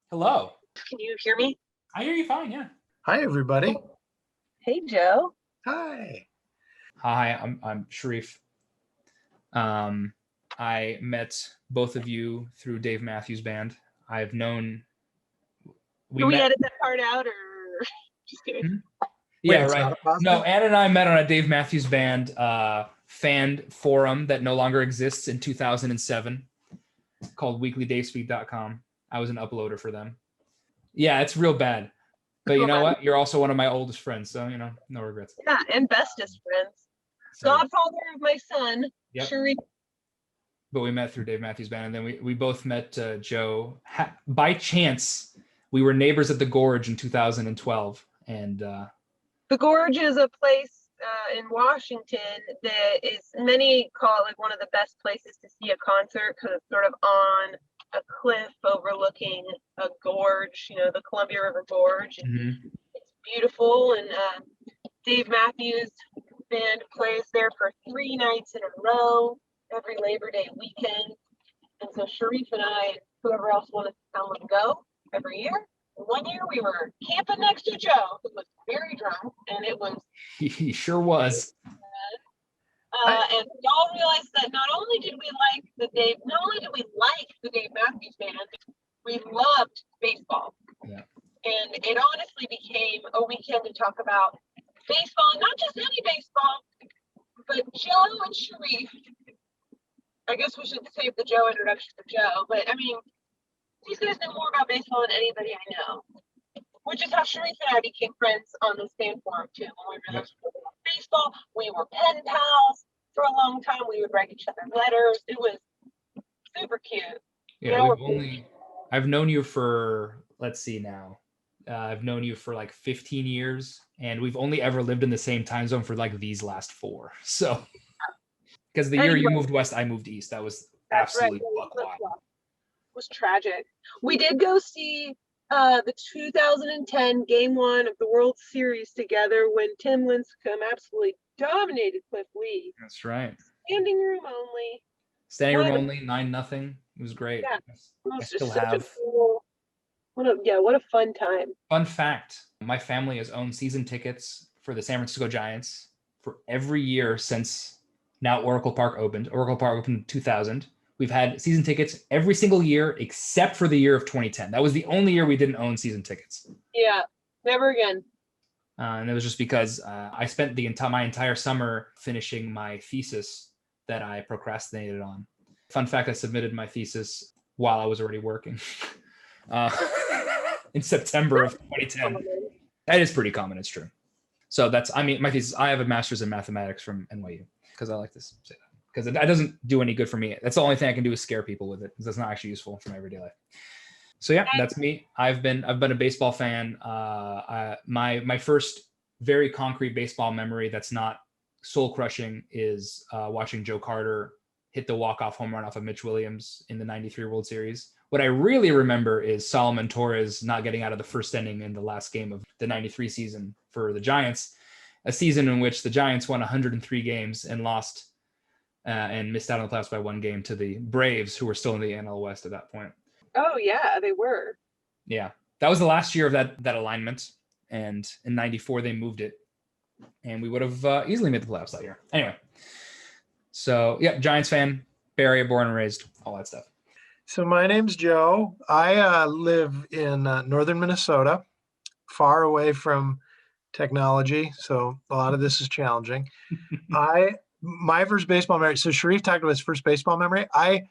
Hello. Can you hear me? I hear you fine, yeah. Hi, everybody. Hey, Joe. Hi. Hi, I'm Sharif. I met both of you through Dave Matthews Band. I've known we Can we met. edit that part out or just kidding? Yeah, it's right. not a positive? No, Ann and I met on a Dave Matthews Band fan forum that no longer exists in 2007 called weeklydavespeak.com. I was an uploader for them. Yeah, it's real bad. But you know what? You're also one of my oldest friends, so no regrets. Yeah, and bestest friends. So, Godfather of my son, yep. Sharif. But we met through Dave Matthews Band, and then we both met Joe by chance. We were neighbors at the Gorge in 2012, and The Gorge is a place in Washington that is, many call it like one of the best places to see a concert because it's sort of on a cliff overlooking a gorge, the Columbia River Gorge. And It's beautiful, and Dave Matthews Band plays there for 3 nights in a row every Labor Day weekend. And so Sharif and I, and whoever else wanted to come and go every year. One year we were camping next to Joe, who was very drunk, and it was. he sure was. And we all realized that not only did we like the Dave Matthews Band, we loved baseball. Yeah. And it honestly became a weekend to talk about baseball, and not just any baseball, but Joe and Sharif. I guess we should save the Joe introduction for Joe, but I mean, these guys know more about baseball than anybody I know, which is how Sharif and I became friends on this fan forum too. When we realized we were baseball, we were pen pals for a long time. We would write each other letters. It was super cute. Yeah, I've known you for, let's see now. I've known you for like 15 years, and we've only ever lived in the same time zone for like these last 4. So, because the year you moved west, I moved east. That was absolutely buck wild. It was tragic. We did go see the 2010 Game 1 of the World Series together when Tim Lincecum absolutely dominated Cliff Lee. That's right. Standing room only. 9-0. It was great. Yeah, I still have. What a fun time. Fun fact: my family has owned season tickets for the San Francisco Giants for every year since now Oracle Park opened. Oracle Park opened in 2000. We've had season tickets every single year except for the year of 2010. That was the only year we didn't own season tickets. Yeah, never again. And it was just because I spent my entire summer finishing my thesis that I procrastinated on. Fun fact, I submitted my thesis while I was already working in September of 2010. That is pretty common. It's true. So my thesis, I have a master's in mathematics from NYU because I like to say that. Because it doesn't do any good for me. That's the only thing I can do is scare people with it, because that's not actually useful for my everyday life. So yeah, that's me. I've been a baseball fan. My first very concrete baseball memory that's not soul crushing is watching Joe Carter hit the walk-off home run off of Mitch Williams in the '93 World Series. What I really remember is Solomon Torres not getting out of the first inning in the last game of the '93 season for the Giants, a season in which the Giants won 103 games and lost. And missed out on the playoffs by 1 game to the Braves, who were still in the NL West at that point. Oh yeah, they were. Yeah, that was the last year of that alignment, and in '94 they moved it, and we would have easily made the playoffs that year. Anyway, so yeah, Giants fan, Bay Area, born and raised, all that stuff. So my name's Joe. I live in northern Minnesota, far away from technology, so a lot of this is challenging. My first baseball memory, so Sharif talked about his first baseball memory. I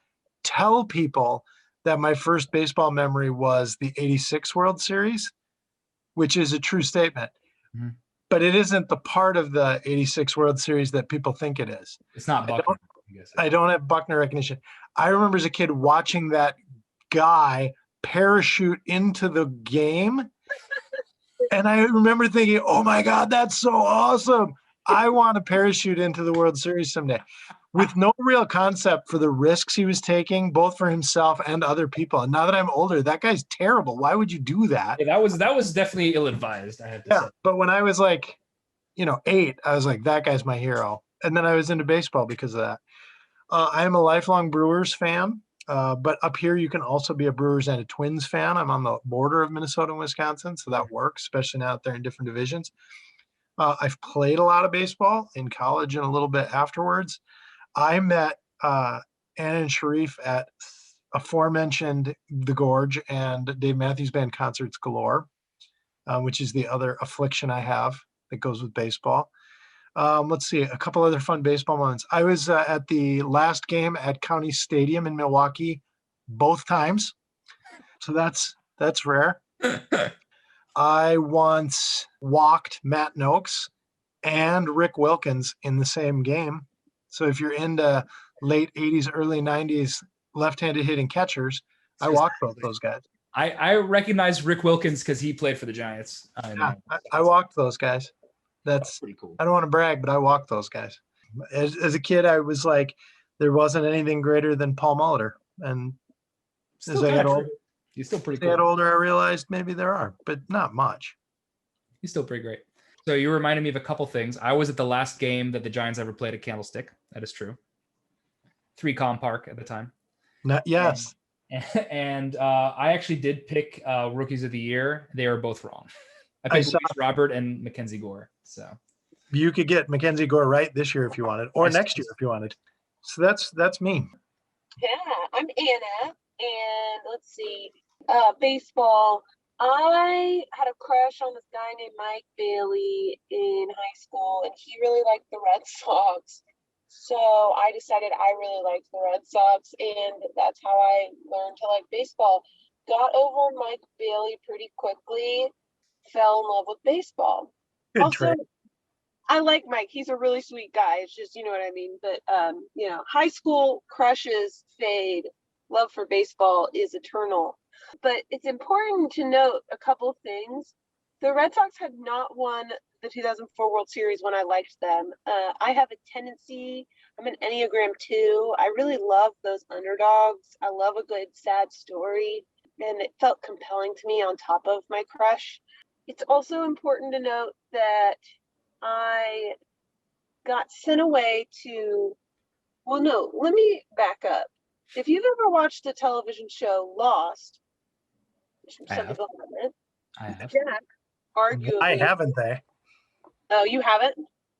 tell people that my first baseball memory was the '86 World Series, which is a true statement. Mm-hmm. But it isn't the part of the '86 World Series that people think it is. It's not Buckner. I don't have Buckner recognition. I remember as a kid watching that guy parachute into the game. And I remember thinking, oh my God, that's so awesome. I want to parachute into the World Series someday, with no real concept for the risks he was taking, both for himself and other people. And now that I'm older, that guy's terrible. Why would you do that? Yeah, that was definitely ill-advised, I have to say. But when I was 8, I was like, that guy's my hero. And then I was into baseball because of that. I'm a lifelong Brewers fan. But up here, you can also be a Brewers and a Twins fan. I'm on the border of Minnesota and Wisconsin, so that works, especially now that they're in different divisions. I've played a lot of baseball in college and a little bit afterwards. I met Anna and Sharif at aforementioned The Gorge and Dave Matthews Band concerts galore, which is the other affliction I have that goes with baseball. Let's see, a couple other fun baseball moments. I was at the last game at County Stadium in Milwaukee both times, so that's rare. I once walked Matt Noakes and Rick Wilkins in the same game. So if you're into late 80s, early 90s left-handed hitting catchers, I walked both those guys. I recognize Rick Wilkins because he played for the Giants. Yeah, I walked those guys. That's pretty cool. I don't want to brag, but I walked those guys. As a kid, I was like, there wasn't anything greater than Paul Molitor. And Still as I got kinda older, true. He's still pretty as I got cool. older, I realized maybe there are, but not much. He's still pretty great. So you reminded me of a couple things. I was at the last game that the Giants ever played at Candlestick. That is true. 3Com Park at the time. Yes. And I actually did pick rookies of the year. They were both wrong. I picked saw- Luis Robert and Mackenzie Gore. So You could get Mackenzie Gore right this year if you wanted, or next year if you wanted. So that's me. Yeah, I'm Anna, and let's see, baseball. I had a crush on this guy named Mike Bailey in high school, and he really liked the Red Sox. So I decided I really liked the Red Sox, and that's how I learned to like baseball. Got over Mike Bailey pretty quickly, fell in love with baseball. Good Also, trade. I like Mike. He's a really sweet guy. It's just, you know what I mean? But, high school crushes fade. Love for baseball is eternal. But it's important to note a couple things. The Red Sox had not won the 2004 World Series when I liked them. I have a tendency, I'm an Enneagram 2. I really love those underdogs. I love a good, sad story. And it felt compelling to me on top of my crush. It's also important to note that I got sent away to, well, no, let me back up. If you've ever watched the television show Lost, which I some have. people haven't, I have. Jack, arguably. Why haven't they? Oh, you haven't?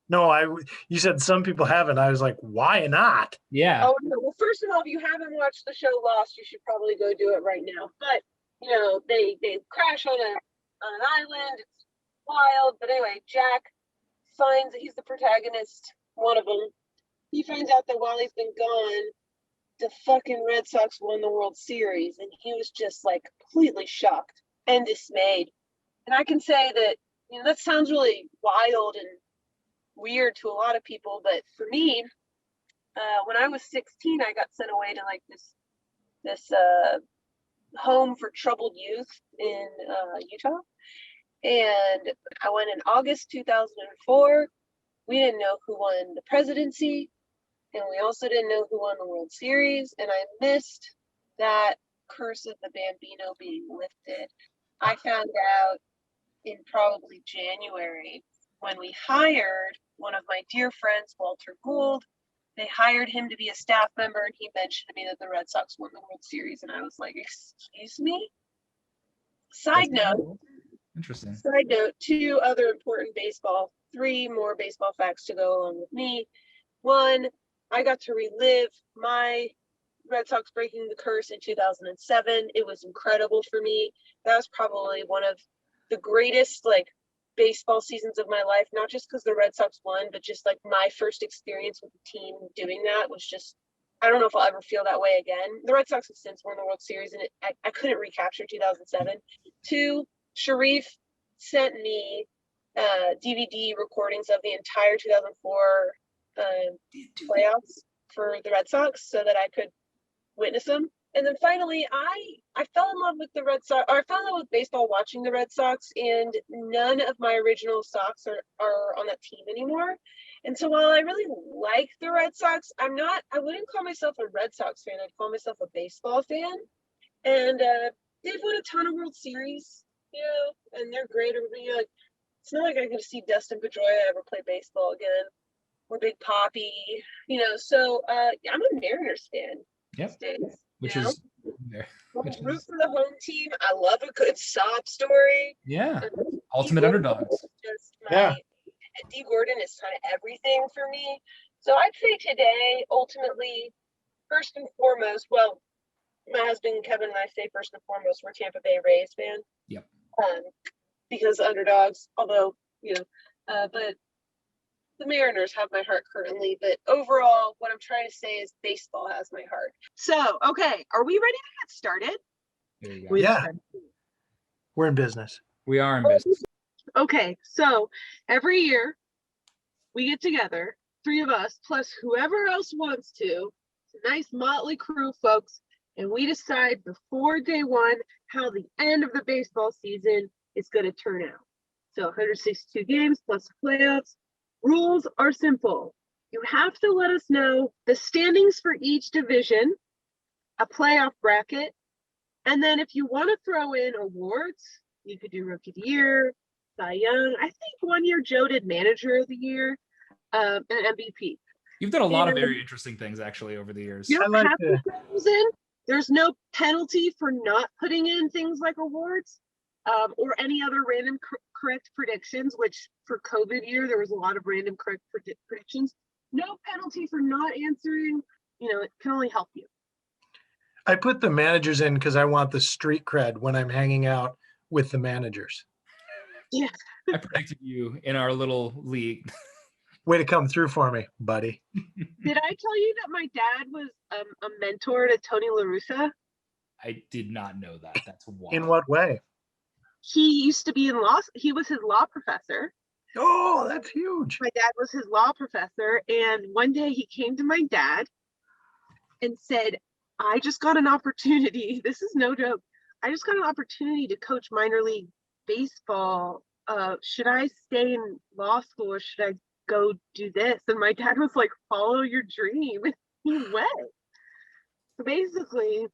No, you said some people haven't. I was like, why not? Yeah. Oh, no. Well, first of all, if you haven't watched the show Lost, you should probably go do it right now. But, they crash on an island. It's wild. But anyway, Jack finds that he's the protagonist, one of them. He finds out that while he's been gone, the fucking Red Sox won the World Series, and he was just like completely shocked and dismayed. And I can say that, that sounds really wild and weird to a lot of people, but for me, when I was 16, I got sent away to like this home for troubled youth in Utah. And I went in August 2004. We didn't know who won the presidency, and we also didn't know who won the World Series. And I missed that curse of the Bambino being lifted. I found out in probably January when we hired one of my dear friends, Walter Gould. They hired him to be a staff member, and he mentioned to me that the Red Sox won the World Series. And I was like, excuse me? Side note, Interesting. 2 other important 3 more baseball facts to go along with me. 1, I got to relive my Red Sox breaking the curse in 2007. It was incredible for me. That was probably one of the greatest baseball seasons of my life, not just because the Red Sox won, but just my first experience with the team doing that was just, I don't know if I'll ever feel that way again. The Red Sox have since won the World Series, and I couldn't recapture 2007. 2, Sharif sent me DVD recordings of the entire 2004 playoffs for the Red Sox so that I could witness them. And then finally, I fell in love with the Red Sox, or I fell in love with baseball watching the Red Sox, and none of my original Sox are on that team anymore. And so while I really like the Red Sox, I wouldn't call myself a Red Sox fan. I'd call myself a baseball fan. And they've won a ton of World Series, and they're great. It's not like I'm going to see Dustin Pedroia ever play baseball again, or Big Papi, so I'm a Mariners fan. Yep. These days. which You know? is which Root is for the home team. I love a good sob story. yeah, Um, ultimate Dee Gordon underdogs. is Just Yeah. Dee Gordon is kind of everything for me. So I'd say today, ultimately, first and foremost, well, my husband Kevin and I say first and foremost, we're Tampa Bay Rays fans. Yep. Because underdogs, although, but the Mariners have my heart currently. But overall, what I'm trying to say is baseball has my heart. So, okay, are we ready to get started? There you go. Yeah. We're in business. We are in business. Okay, so every year we get together, 3 of us, plus whoever else wants to. It's a nice motley crew, folks, and we decide before day one how the end of the baseball season is going to turn out. So 162 games plus playoffs. Rules are simple. You have to let us know the standings for each division, a playoff bracket, and then if you want to throw in awards, you could do Rookie of the Year, Cy Young. I think one year Joe did Manager of the Year, and MVP. You've done a lot of And very interesting things actually over the years. you I don't like have to put those in. There's no penalty for not putting in things like awards or any other random correct predictions, which for COVID year, there was a lot of random correct predictions. No penalty for not answering. It can only help you. I put the managers in because I want the street cred when I'm hanging out with the managers. Yeah. I predicted you in our little league. Way to come through for me, buddy. Did I tell you that my dad was a mentor to Tony La Russa? I did not know that. That's wild. In what way? He used to be in law. He was his law professor. Oh, that's huge. My dad was his law professor. And one day he came to my dad and said, I just got an opportunity. This is no joke. I just got an opportunity to coach minor league baseball. Should I stay in law school or should I go do this? And my dad was like, follow your dream. He went. So basically,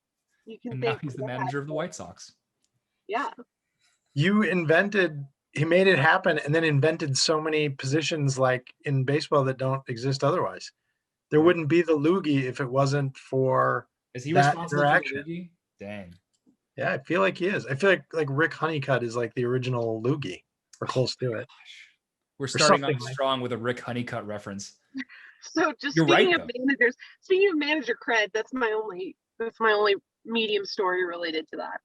you can And now thank he's the Dad. manager of the White Sox. Yeah. He made it happen and then invented so many positions like in baseball that don't exist otherwise. There Right. wouldn't be the loogie if it wasn't for Is he that responsible interaction. for the loogie? Dang. Yeah, I feel like he is. I feel like Rick Honeycutt is like the original loogie or close to it. We're starting something off like- strong with a Rick Honeycutt reference. So just You're speaking right, of though. managers, speaking of manager cred, that's my only medium story related to that.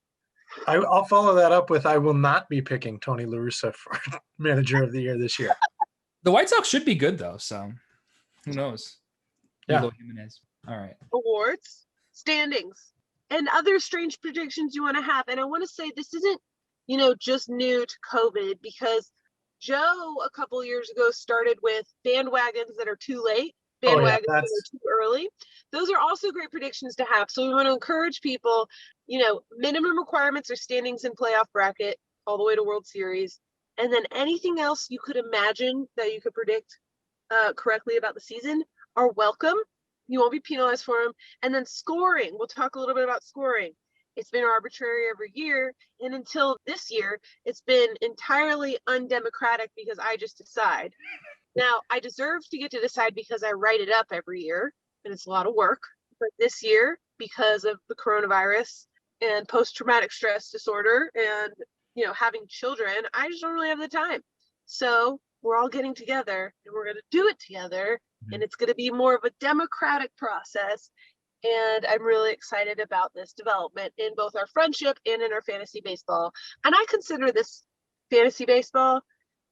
I'll follow that up with I will not be picking Tony La Russa for manager of the year this year. The White Sox should be good though, so who knows? Yeah. Eloy Jimenez. All right. Awards, standings, and other strange predictions you want to have. And I want to say this isn't, just new to COVID because Joe a couple years ago started with bandwagons that are too late, Oh, yeah, bandwagons that are too early. Those are also great predictions to have. So we want to encourage people, minimum requirements are standings in playoff bracket all the way to World Series. And then anything else you could imagine that you could predict correctly about the season are welcome. You won't be penalized for them. And then scoring, we'll talk a little bit about scoring. It's been arbitrary every year. And until this year, it's been entirely undemocratic because I just decide. Now, I deserve to get to decide because I write it up every year, and it's a lot of work. But this year, because of the coronavirus and post-traumatic stress disorder and, having children, I just don't really have the time. So we're all getting together and we're going to do it together. And it's going to be more of a democratic process. And I'm really excited about this development in both our friendship and in our fantasy baseball. And I consider this fantasy baseball,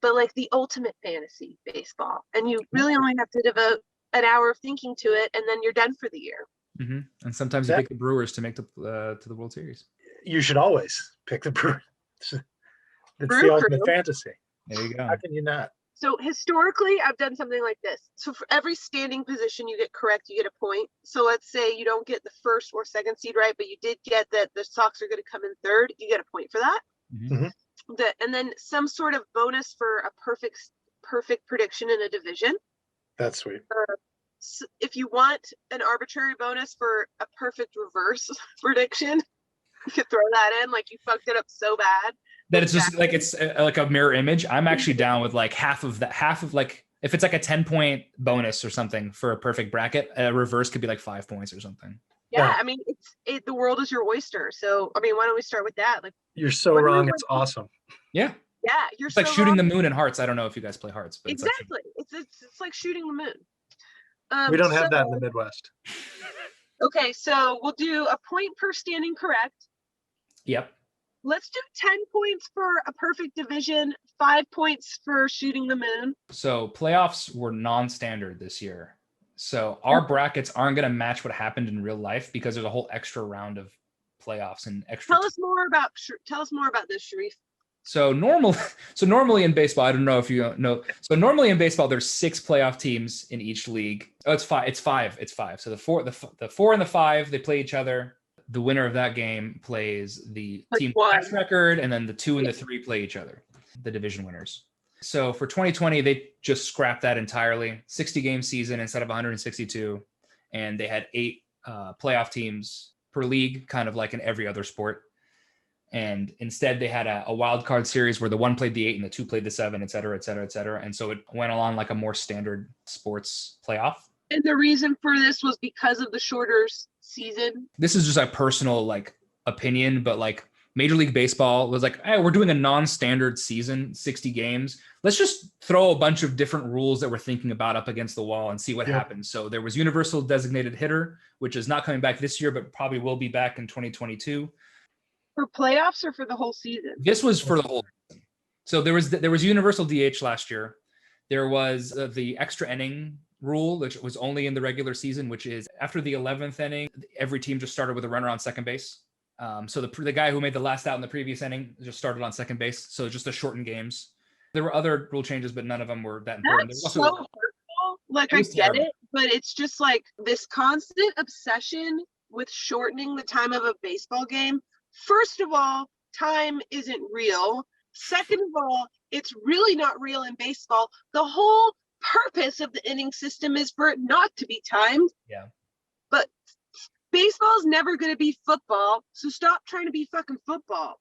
but like the ultimate fantasy baseball. And you really only have to devote an hour of thinking to it, and then you're done for the year. Mm-hmm. And sometimes you pick the Brewers to make to the World Series. You should always pick the Brewers. It's Brew the ultimate Crew. fantasy. There you go. How can you not? So historically, I've done something like this. So for every standing position you get correct, you get a point. So let's say you don't get the first or second seed right, but you did get that the Sox are going to come in third, you get a point for that. Mhm. And then some sort of bonus for a perfect prediction in a division. That's sweet. If you want an arbitrary bonus for a perfect reverse prediction, you could throw that in, like you fucked it up so bad That it's just like it's like a mirror image. I'm actually down with like half of like if it's like a 10-point bonus or something for a perfect bracket, a reverse could be like 5 points or something. Yeah. I mean, the world is your oyster. So, I mean, why don't we start with that? Like, You're so What do you wrong. want It's to- awesome. Yeah. yeah, you're It's like so shooting wrong. the moon in Hearts. I don't know if you guys play Hearts, but Exactly. It's like shooting the moon. We don't have that in so- the Midwest. Okay, so we'll do a point per standing correct. yep. Let's do 10 points for a perfect division, 5 points for shooting the moon. So playoffs were non-standard this year. So our brackets aren't going to match what happened in real life because there's a whole extra round of playoffs and extra. Tell us more about this, Sharif. So normally in baseball, I don't know if you know. So normally in baseball, there's 6 playoff teams in each league. Oh, it's five. It's five. So the four and the 5, they play each other. The winner of that game plays the Like team one. best record, and then the 2 and the 3 play each other, the division winners. So for 2020, they just scrapped that entirely. 60-game season instead of 162, and they had 8 playoff teams per league, kind of like in every other sport. And instead, they had a wild card series where the 1 played the 8 and the 2 played the 7, et cetera, et cetera, et cetera. And so it went along like a more standard sports playoff. And the reason for this was because of the shorter season. This is just a personal like opinion, but like Major League Baseball was like, hey, we're doing a non-standard season, 60 games. Let's just throw a bunch of different rules that we're thinking about up against the wall and see what happens. So there was universal designated hitter, which is not coming back this year, but probably will be back in 2022. For playoffs or for the whole season? This was for the whole season. So there was universal DH last year. There was the extra inning rule, which was only in the regular season, which is after the 11th inning, every team just started with a runner on second base. So the guy who made the last out in the previous inning just started on second base. So just the shortened games. There were other rule changes, but none of them were that important. That's There was so hurtful. Like, It I was get terrible. it, but it's just like this constant obsession with shortening the time of a baseball game. First of all, time isn't real. Second of all, it's really not real in baseball. The whole purpose of the inning system is for it not to be timed. Yeah. But baseball is never going to be football, so stop trying to be fucking football.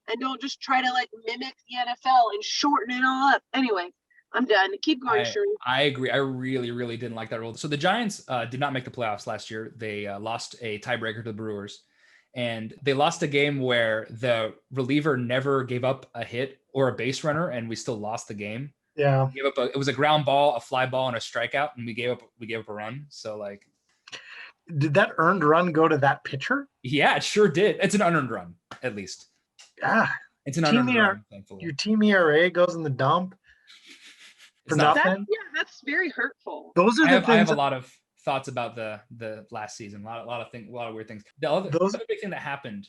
And don't just try to like mimic the NFL and shorten it all up. Anyway, I'm done. Keep going, Sheree. I agree. I really, really didn't like that rule. So the Giants did not make the playoffs last year. They lost a tiebreaker to the Brewers. And they lost a game where the reliever never gave up a hit or a base runner, and we still lost the game. Yeah. It was a ground ball, a fly ball, and a strikeout, and we gave up a run. So like, Did that earned run go to that pitcher? yeah, it sure did. It's an unearned run, at least. Yeah. It's an Team unearned ER run, thankfully. Your team ERA goes in the dump for It's not- nothing. That's very hurtful. Those are I the have things. a lot of thoughts about the last season. A lot of weird things. The other big thing that happened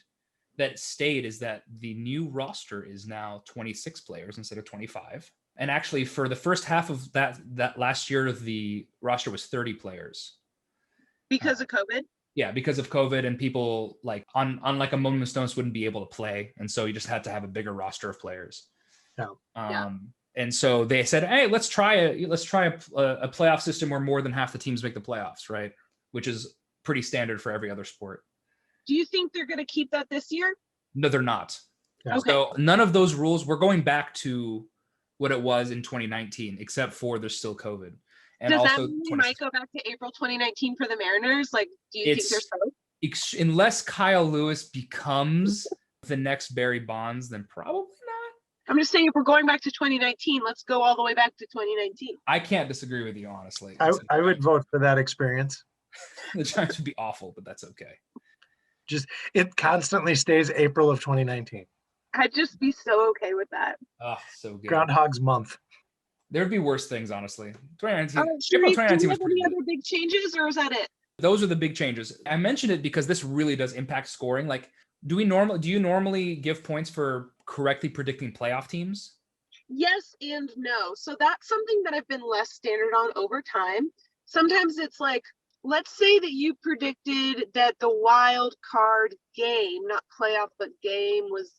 that stayed is that the new roster is now 26 players instead of 25. And actually, for the first half of that last year, the roster was 30 players. Because of COVID? Yeah, because of COVID and people like on like a Moment of Stones wouldn't be able to play, and so you just had to have a bigger roster of players. Yeah. And so they said, hey, let's try a playoff system where more than half the teams make the playoffs, right? Which is pretty standard for every other sport. Do you think they're going to keep that this year? No, they're not. Yeah. Okay. So none of those rules, we're going back to what it was in 2019, except for there's still COVID. And Does that also mean we 26 might go back to April 2019 for the Mariners? Like, do you think they're so? Unless Kyle Lewis becomes the next Barry Bonds, then probably not. I'm just saying, if we're going back to 2019, let's go all the way back to 2019. I can't disagree with you, honestly. I would vote for that experience. The Giants would be awful, but that's okay. It constantly stays April of 2019. I'd just be so okay with that. Oh, so good. Groundhog's month. There'd be worse things, honestly. 2019, All right, April Sharif, 2019 do you was have pretty any good. other big changes, or is that it? Those are the big changes. I mentioned it because this really does impact scoring. Like, do you normally give points for correctly predicting playoff teams? Yes and no. So that's something that I've been less standard on over time. Sometimes it's like, let's say that you predicted that the wild card game, not playoff, but game was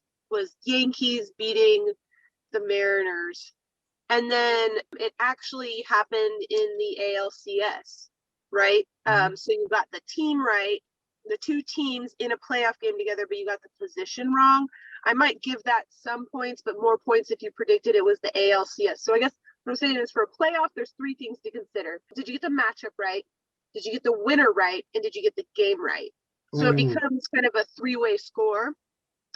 Yankees beating the Mariners. And then it actually happened in the ALCS, right? So you got the team right, the two teams in a playoff game together, but you got the position wrong. I might give that some points, but more points if you predicted it was the ALCS. So I guess what I'm saying is, for a playoff, there's 3 things to consider. Did you get the matchup right? Did you get the winner right? And did you get the game right? So it Ooh. becomes kind of a three-way score.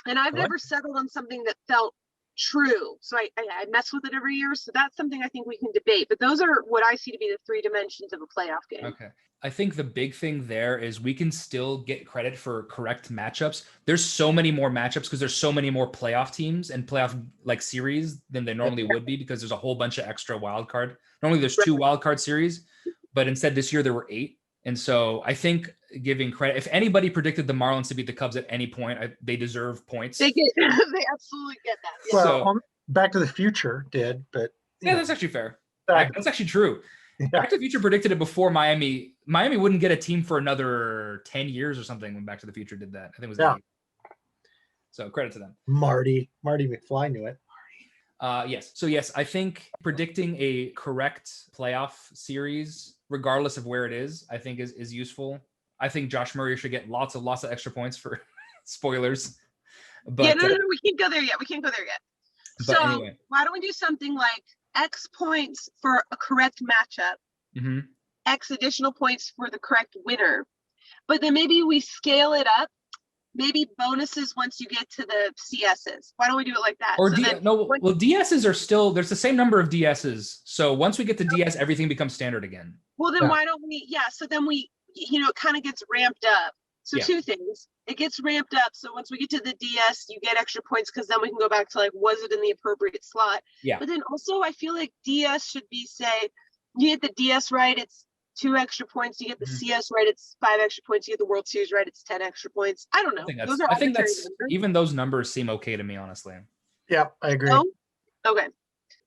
And I've I like never settled on something that felt true. So I mess with it every year. So that's something I think we can debate. But those are what I see to be the three dimensions of a playoff game. Okay. I think the big thing there is we can still get credit for correct matchups. There's so many more matchups because there's so many more playoff teams and playoff like series than there normally would be because there's a whole bunch of extra wild card. Normally there's 2 wild card series, but instead this year there were 8. And so I think giving credit, if anybody predicted the Marlins to beat the Cubs at any point, they deserve points. They absolutely get that. Yeah. Well, So- Back to the Future did, but you Yeah, know, that's actually fair. that- That's actually true. Yeah. Back to the Future predicted it before Miami. Miami wouldn't get a team for another 10 years or something when Back to the Future did that. I think it was Yeah. 8. So credit to them. Marty McFly knew it. Yes. So yes, I think predicting a correct playoff series, regardless of where it is, I think is useful. I think Josh Murray should get lots of extra points for spoilers. But Yeah, no, we can't go there yet. We can't go there yet. but So anyway. why don't we do something like X points for a correct matchup, Mhm. X additional points for the correct winner, but then maybe we scale it up. Maybe bonuses once you get to the CSs. Why don't we do it like that? Or So then well, DSs are still there's the same number of DSs. So once we get to DS, everything becomes standard again. Well, then Yeah. why don't we? Yeah. So then we, it kind of gets ramped up. So Yeah. 2 things. It gets ramped up. So once we get to the DS, you get extra points because then we can go back to like, was it in the appropriate slot? Yeah. But then also, I feel like DS should be say, you get the DS right, it's 2 extra points. You get the Mhm. CS right, it's 5 extra points. You get the World Series right, it's 10 extra points. I don't know. Those are I think arbitrary that's numbers. even those numbers seem okay to me, honestly. Yep, I agree. No? Okay.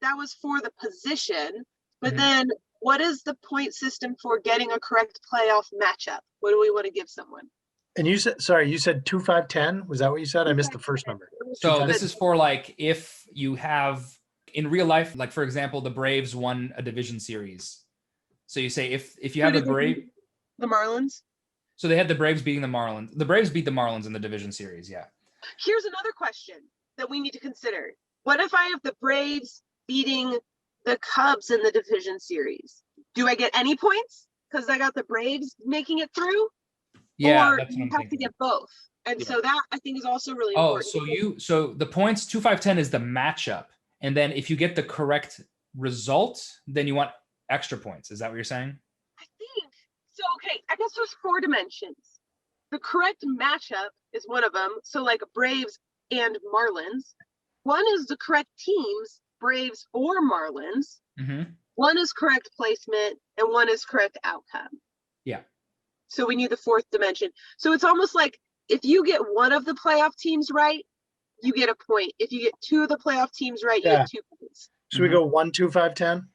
That was for the position. But Mhm. then what is the point system for getting a correct playoff matchup? What do we want to give someone? And you said 2, 5, 10. Was that what you said? I missed the first number. So this is for like if you have in real life, like for example, the Braves won a division series. So you say if you have the Brave, The Marlins. so they had the Braves beating the Marlins. The Braves beat the Marlins in the division series. Yeah. Here's another question that we need to consider. What if I have the Braves beating the Cubs in the division series? Do I get any points because I got the Braves making it through? Yeah. Or That's what you I'm have to thinking. get both? And Yeah. so that I think is also really Oh, important. so the points 2, 5, 10 is the matchup. And then if you get the correct result, then you want extra points. Is that what you're saying? I think so. Okay, I guess there's 4 dimensions. The correct matchup is one of them. So like Braves and Marlins. One is the correct teams, Braves or Marlins. Mm-hmm. One is correct placement, and one is correct outcome. Yeah. So we need the 4th dimension. So it's almost like if you get one of the playoff teams right, you get a point. If you get 2 of the playoff teams right, you Yeah. get 2 points. Should we go 1, 2, 5, 10?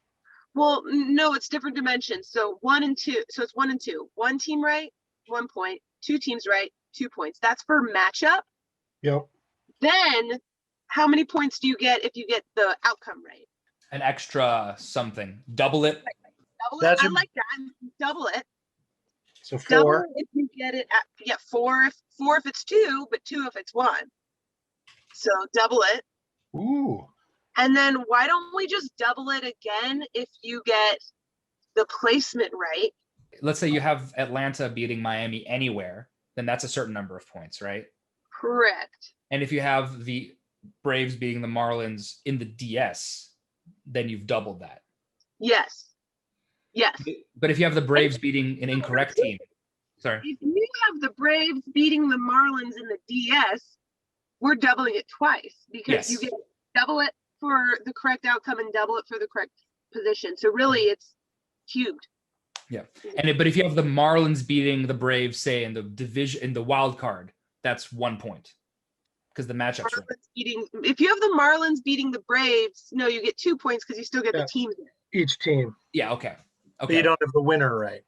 Well, no, it's different dimensions. So 1 and 2. So it's 1 and 2. 1 team right, 1 point. 2 teams right, 2 points. That's for matchup. Yep. Then how many points do you get if you get the outcome right? An extra something. Double it. Double That's it. I a- like that. Double it. So Double 4. if you get it at 4 if it's 2, but 2 if it's 1. So double it. Ooh. And then why don't we just double it again if you get the placement right? Let's say you have Atlanta beating Miami anywhere, then that's a certain number of points, right? Correct. And if you have the Braves beating the Marlins in the DS, then you've doubled that. Yes. Yes. But if you have the Braves beating an incorrect team, sorry. If you have the Braves beating the Marlins in the DS, we're doubling it twice because you Yes. get double it for the correct outcome and double it for the correct position. So really it's cubed. But if you have the Marlins beating the Braves, say in the division in the wild card, that's 1 point because the matchup's right. If you have the Marlins beating the Braves, no, you get 2 points because you still get Yeah. the teams. Each team. Yeah. Okay. But Okay. you don't have the winner right.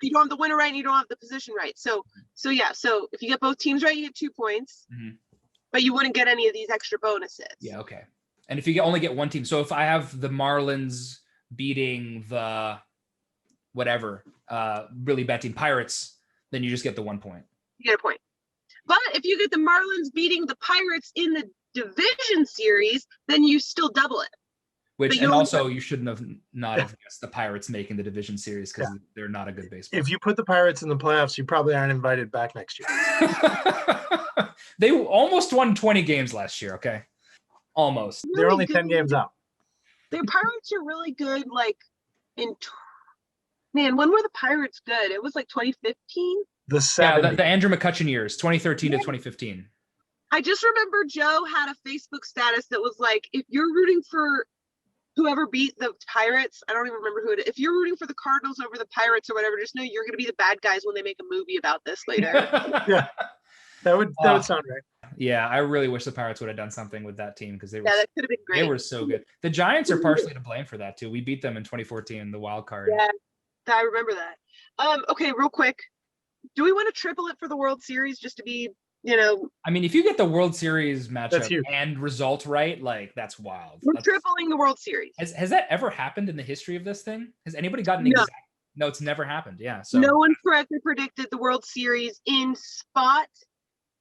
You don't have the winner right and you don't have the position right. So yeah. So if you get both teams right, you get 2 points, Mhm. but you wouldn't get any of these extra bonuses. Yeah. Okay. And if you only get one team, so if I have the Marlins beating the whatever really bad team Pirates, then you just get the 1 point. You get a point. But if you get the Marlins beating the Pirates in the division series, then you still double it. Which But and you only also you shouldn't have not have guessed the Pirates making the division series because they're not a good baseball. If you put the Pirates in the playoffs, you probably aren't invited back next year. They almost won 20 games last year. Okay, almost. They're really only 10 games out. The Pirates are really good. Like man, when were the Pirates good? It was like 2015. The Yeah, 70s. the Andrew McCutcheon years, 2013 to 2015. I just remember Joe had a Facebook status that was like, if you're rooting for whoever beat the Pirates, I don't even remember who it is. If you're rooting for the Cardinals over the Pirates or whatever, just know you're going to be the bad guys when they make a movie about this later. Yeah. That would sound right. Yeah, I really wish the Pirates would have done something with that team because they were That could have been great. they were so good. The Giants are partially to blame for that too. We beat them in 2014, the wild card. Yeah, I remember that. Okay, real quick. Do we want to triple it for the World Series just to be, I mean, if you get the World Series That's matchup huge. and result right, like that's wild. we're tripling the World Series. Has that ever happened in the history of this thing? Has anybody gotten No. exact? No, it's never happened. Yeah. So No one correctly predicted the World Series in spot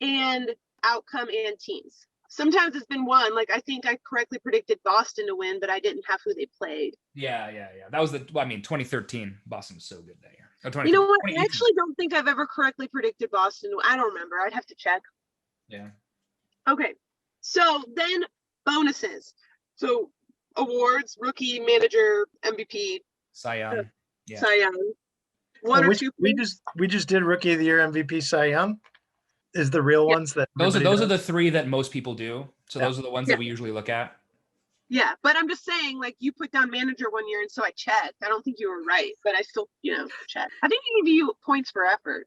and outcome and teams. Sometimes it's been one. Like I think I correctly predicted Boston to win, but I didn't have who they played. yeah. That was 2013. Boston was so good that year. Oh, You know what? I 2018. actually don't think I've ever correctly predicted Boston. I don't remember. I'd have to check. Yeah. Okay. So then bonuses. So awards, rookie, manager, MVP, Cy Young. Yeah. Cy Young. One or two. We just did Rookie of the Year, MVP, Cy Young. Is the real ones that Those everybody are does. the three that most people do. So Yeah. those are the ones that we usually look at. Yeah, but I'm just saying, like you put down manager one year, and so I checked. I don't think you were right, but I still, checked. I think I give you points for effort.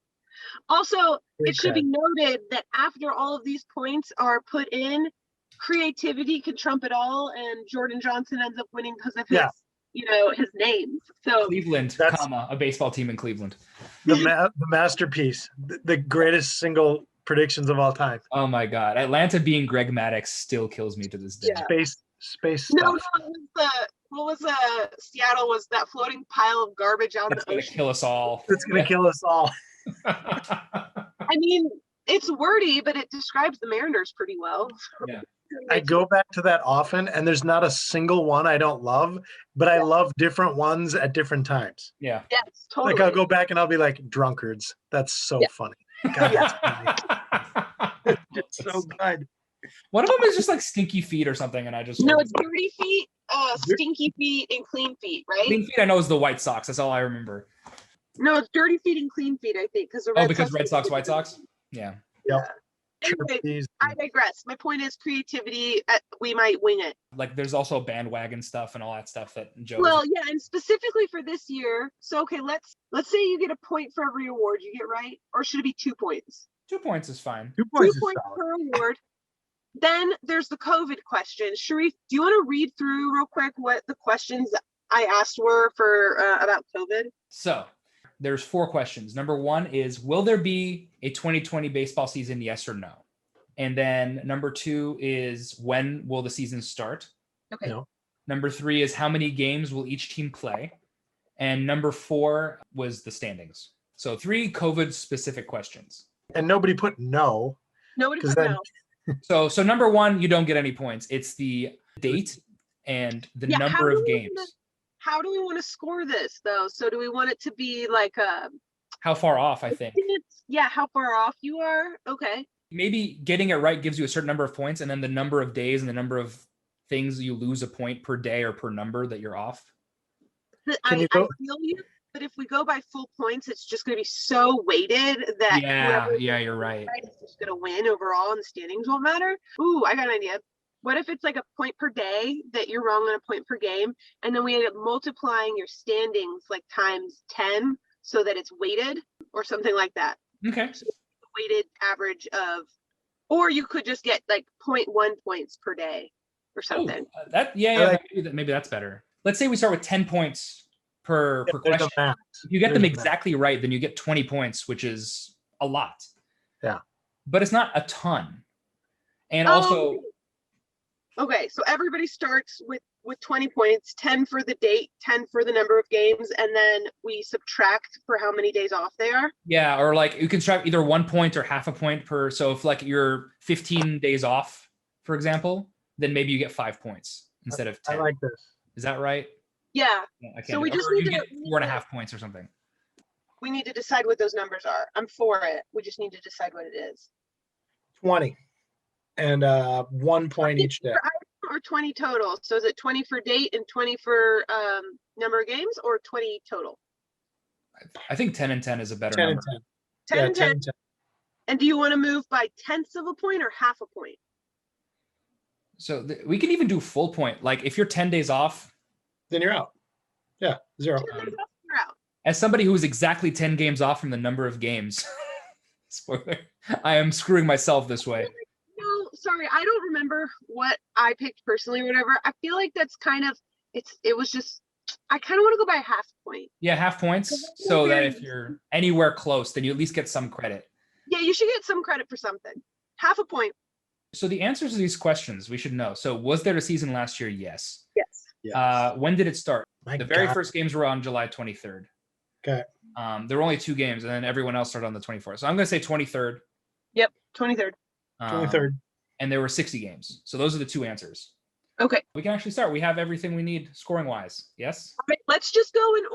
Also, Great it should be chat. noted that after all of these points are put in, creativity can trump it all, and Jordan Johnson ends up winning because of his, Yeah. his names. So Cleveland, That's- a baseball team in Cleveland. The masterpiece, the greatest single predictions of all time. Oh my God. Atlanta being Greg Maddux still kills me to this day. Yeah. Space no, stuff. it was Seattle was that floating pile of garbage out in That's the going to ocean. kill us all. It's gonna kill us all. I mean, it's wordy, but it describes the Mariners pretty well. Yeah. I go back to that often, and there's not a single one I don't love, but I love different ones at different times. Yeah. Yes, totally. Like I'll go back and I'll be like, drunkards. That's so Yeah. funny. God, that's funny. It's so good. One of them is just like stinky feet or something, and I just No, it's dirty feet, stinky feet, and clean feet, right? clean feet. I know is the White Sox. That's all I remember. No, it's dirty feet and clean feet, I think, because the Red Sox, White Sox. Yeah. Anyway, These- I digress. My point is creativity. We might wing it. Like there's also bandwagon stuff and all that stuff that Joe. Well, yeah, and specifically for this year. So, okay, let's say you get a point for every award you get right, or should it be 2 points? 2 points is fine. 2 2 points is points solid. per award. Then there's the COVID question. Sharif, do you want to read through real quick what the questions I asked were for about COVID? So there's 4 questions. Number 1 is, will there be a 2020 baseball season? Yes or no? And then number 2 is, when will the season start? Okay. No. Number 3 is, how many games will each team play? And number 4 was the standings. So 3 COVID specific questions. And nobody put no. Nobody 'Cause put then- no. So number 1, you don't get any points. It's the date and the Yeah, number of games. How do we want to score this though? So do we want it to be like a How far off, I think. Yeah, how far off you are? Okay. Maybe getting it right gives you a certain number of points, and then the number of days and the number of things you lose a point per day or per number that you're off. Can you I go- feel you, but if we go by full points, it's just going to be so weighted that whoever You're right. is just going to win overall, and the standings won't matter. Ooh, I got an idea. What if it's like a point per day that you're wrong on a point per game, and then we end up multiplying your standings like times 10 so that it's weighted or something like that. Okay. Weighted average of, or you could just get like 0.1 points per day or something. Maybe that's better. Let's say we start with 10 points per There's question. a max. If you get them There's a max. exactly right, then you get 20 points, which is a lot. Yeah. But it's not a ton. And Oh, also, Okay, so everybody starts with 20 points, 10 for the date, 10 for the number of games, and then we subtract for how many days off they are. yeah, or like you can subtract either 1 point or half a point per. So if like you're 15 days off, for example, then maybe you get 5 points instead of 10. I like this. Is that right? Yeah, No, I can't. So we just or need you to- get 4.5 points or something. we need to decide what those numbers are. I'm for it. We just need to decide what it is. 20. And 1 point each day. For item or 20 total? So is it 20 for date and 20 for number of games, or 20 total? I think 10 and 10 is a better 10 and number. 10. 10 Yeah, and 10 10. and 10. And do you want to move by tenths of a point or half a point? So we can even do full point. Like if you're 10 days off, Then you're out. Yeah, 0. You're out. as somebody who is exactly 10 games off from the number of games, spoiler, I am screwing myself this way. No, sorry, I don't remember what I picked personally or whatever. I feel like that's kind of it was just I kind of want to go by a half point. Yeah, half points. So that if you're anywhere close, then you at least get some credit. Yeah, you should get some credit for something. Half a point. So the answers to these questions we should know. So was there a season last year? Yes. Yes. When did it start? My The very God. first games were on July 23rd. Okay. There were only 2 games, and then everyone else started on the 24th. So I'm going to say 23rd. Yep, 23rd. 23rd. And there were 60 games. So those are the 2 answers. Okay. We can actually start. We have everything we need scoring wise. Yes. All right, let's just go in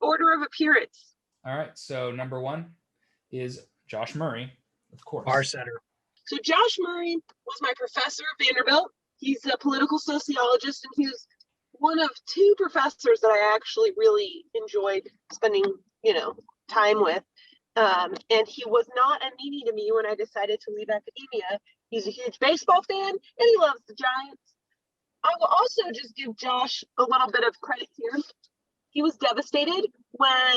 order of appearance. All right. So number 1 is Josh Murray, of course. Bar setter. So Josh Murray was my professor at Vanderbilt. He's a political sociologist, and he was one of 2 professors that I actually really enjoyed spending, time with. And he was not a meanie to me when I decided to leave academia. He's a huge baseball fan, and he loves the Giants. I will also just give Josh a little bit of credit here. He was devastated when,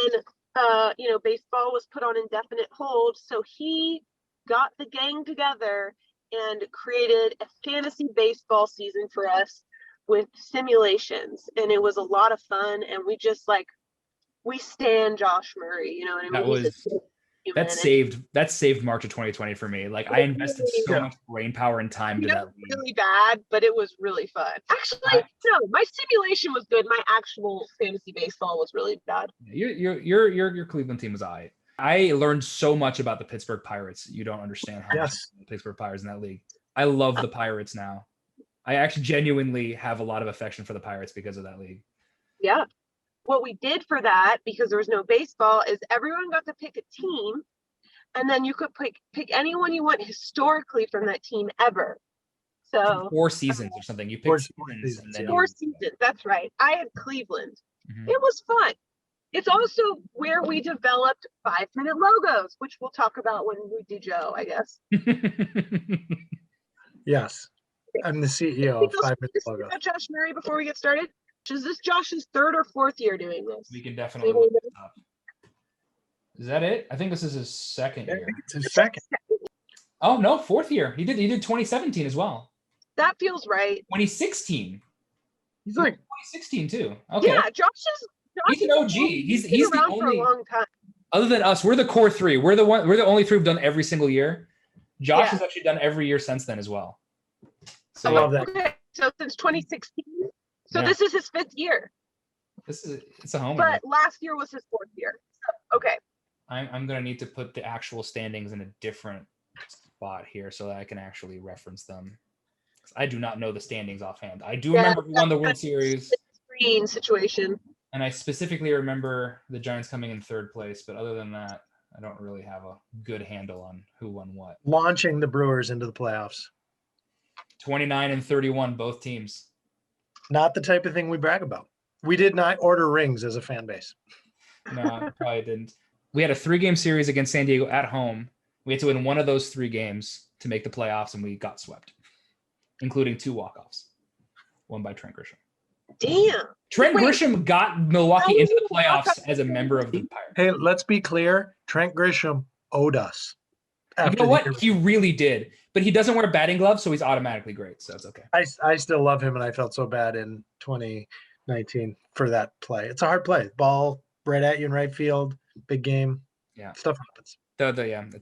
baseball was put on indefinite hold. So he got the gang together and created a fantasy baseball season for us with simulations. And it was a lot of fun. And we just we stand Josh Murray, you know what I mean? That saved March of 2020 for me. Like I invested so much brain power and time to that league. Really bad, but it was really fun. Actually, no, my simulation was good. My actual fantasy baseball was really bad. Your Cleveland team was alright. I learned so much about the Pittsburgh Pirates. You don't understand how much the Pittsburgh Pirates in that league. I love the Pirates now. I actually genuinely have a lot of affection for the Pirates because of that league. Yeah. What we did for that, because there was no baseball, is everyone got to pick a team, and then you could pick anyone you want historically from that team ever. So 4 seasons or something. You picked seasons. And then 4 seasons. That's right. I had Cleveland. Mhm. It was fun. It's also where we developed 5-minute logos, which we'll talk about when we do Joe, I guess. Yes. I'm the CEO of 5 Minute Logo. About Josh Murray before we get started. Is this Josh's 3rd or 4th year doing this? We can definitely look this up. Is that it? I think this is his 2nd I year. think it's his 2nd. Oh no, 4th year. He did 2017 as well. That feels right. 2016. He's like 2016 too. Okay. Yeah, He's an OG. He's been the around for a only, long time. other than us, we're the core 3. We're the only 3 who've done every single year. Josh Yeah. has actually done every year since then as well. So I love that. Okay, so since 2016. So Yeah. this is his 5th year, it's a home. but last year was his 4th year. So, okay. I'm gonna need to put the actual standings in a different spot here so that I can actually reference them. 'Cause I do not know the standings offhand. I do remember who won the World Series, Screen situation. and I specifically remember the Giants coming in 3rd place. But other than that, I don't really have a good handle on who won what. launching the Brewers into the playoffs. 29 and 31, both teams. Not the type of thing we brag about. We did not order rings as a fan base. No, I probably didn't. We had a 3-game series against San Diego at home. We had to win one of those 3 games to make the playoffs, and we got swept, including 2 walk-offs, one by Trent Grisham. Damn. Trent Wait. Grisham got Milwaukee into the How many playoffs walk-offs as a member of the Pirates. Hey, let's be clear. Trent Grisham owed us. You after know the what? year. He really did. But he doesn't wear batting gloves, so he's automatically great. So it's okay. I still love him, and I felt so bad in 2019 for that play. It's a hard play. Ball right at you in right field. Big game. Yeah. Stuff happens.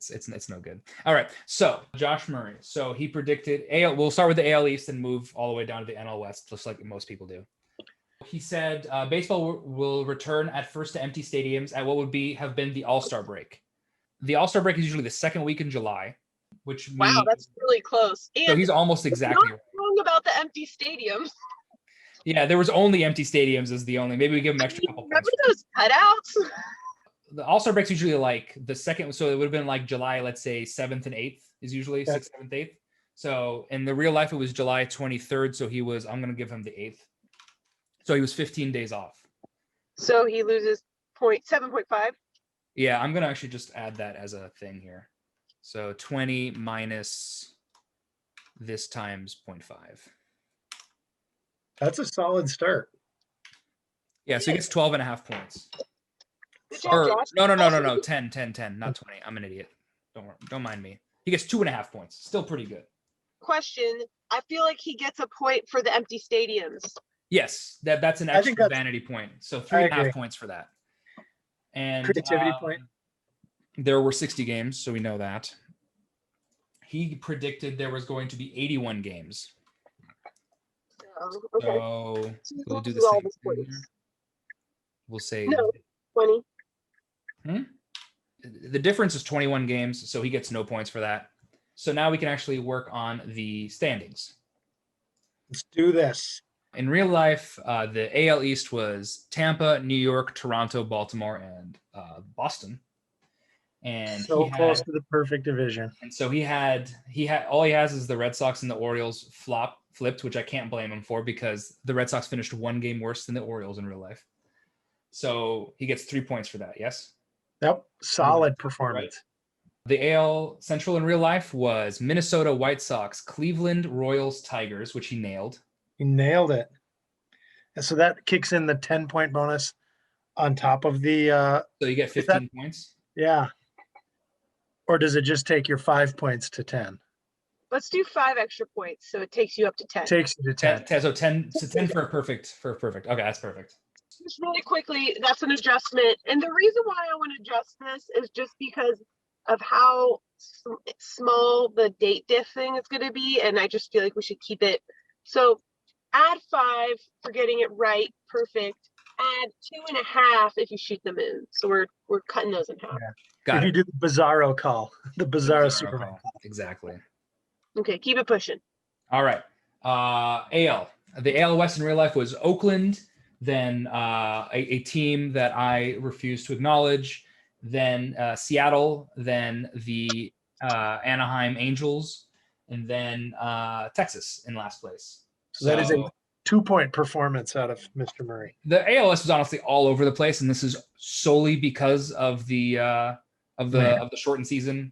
It's no good. All right. So Josh Murray. So he predicted AL. We'll start with the AL East and move all the way down to the NL West, just like most people do. He said baseball will return at first to empty stadiums at what would have been the All-Star break. The All-Star break is usually the 2nd week in July. which Wow, means that's really close. so And he's almost you're exactly not wrong about the empty stadiums. Yeah, there was only empty stadiums is the only. Maybe we give him I extra mean, couple remember points. those cutouts? The All-Star break's usually like the second, so it would have been like July, let's say 7th and 8th is usually Yeah. 6th, 7th, 8th. So in the real life, it was July 23rd. So I'm going to give him the 8th. So he was 15 days off. So he loses 7.5. Yeah, I'm going to actually just add that as a thing here. So 20 minus this times 0.5. That's a solid start. Yeah, so he gets 12 and a half points. Good job, Or Josh. no, 10, not 20. I'm an idiot. Don't worry, don't mind me. He gets 2.5 points. Still pretty good. Question. I feel like he gets a point for the empty stadiums. Yes, that's an I think extra that's- vanity point. So I 3.5 agree. points for that. And Creativity point. There were 60 games, so we know that. He predicted there was going to be 81 games. Okay. So So he we'll do the loses all same the thing points. here. We'll say No, 20. the difference is 21 games, so he gets no points for that. So now we can actually work on the standings. Let's do this. In real life, the AL East was Tampa, New York, Toronto, Baltimore, and Boston. And So he close had, to the perfect division. and so he had all he has is the Red Sox and the Orioles flipped, which I can't blame him for because the Red Sox finished one game worse than the Orioles in real life. So he gets 3 points for that. Yes. Yep. Solid performance. The AL Central in real life was Minnesota White Sox, Cleveland Royals, Tigers, which he nailed. You nailed it. And so that kicks in the 10-point bonus on top of the So you get 15 points. yeah. Or does it just take your 5 points to 10? Let's do 5 extra points, so it takes you up to 10. Takes you to 10. 10, so 10 for a perfect. Okay, that's perfect. Just really quickly, that's an adjustment. And the reason why I want to adjust this is just because of how small the date diff thing is going to be. And I just feel like we should keep it. So add 5 for getting it right. Perfect. Add 2.5 if you shoot them in. So we're cutting those in half. Yeah. Got If it. you do the Bizarro call, the Bizarro Bizarro Superman call. call. Exactly. Okay, keep it pushing. All right. AL. The AL West in real life was Oakland, then a team that I refuse to acknowledge, then Seattle, then the Anaheim Angels, and then Texas in last place. So that is a 2-point performance out of Mr. Murray. The ALS was honestly all over the place, and this is solely because of the shortened season.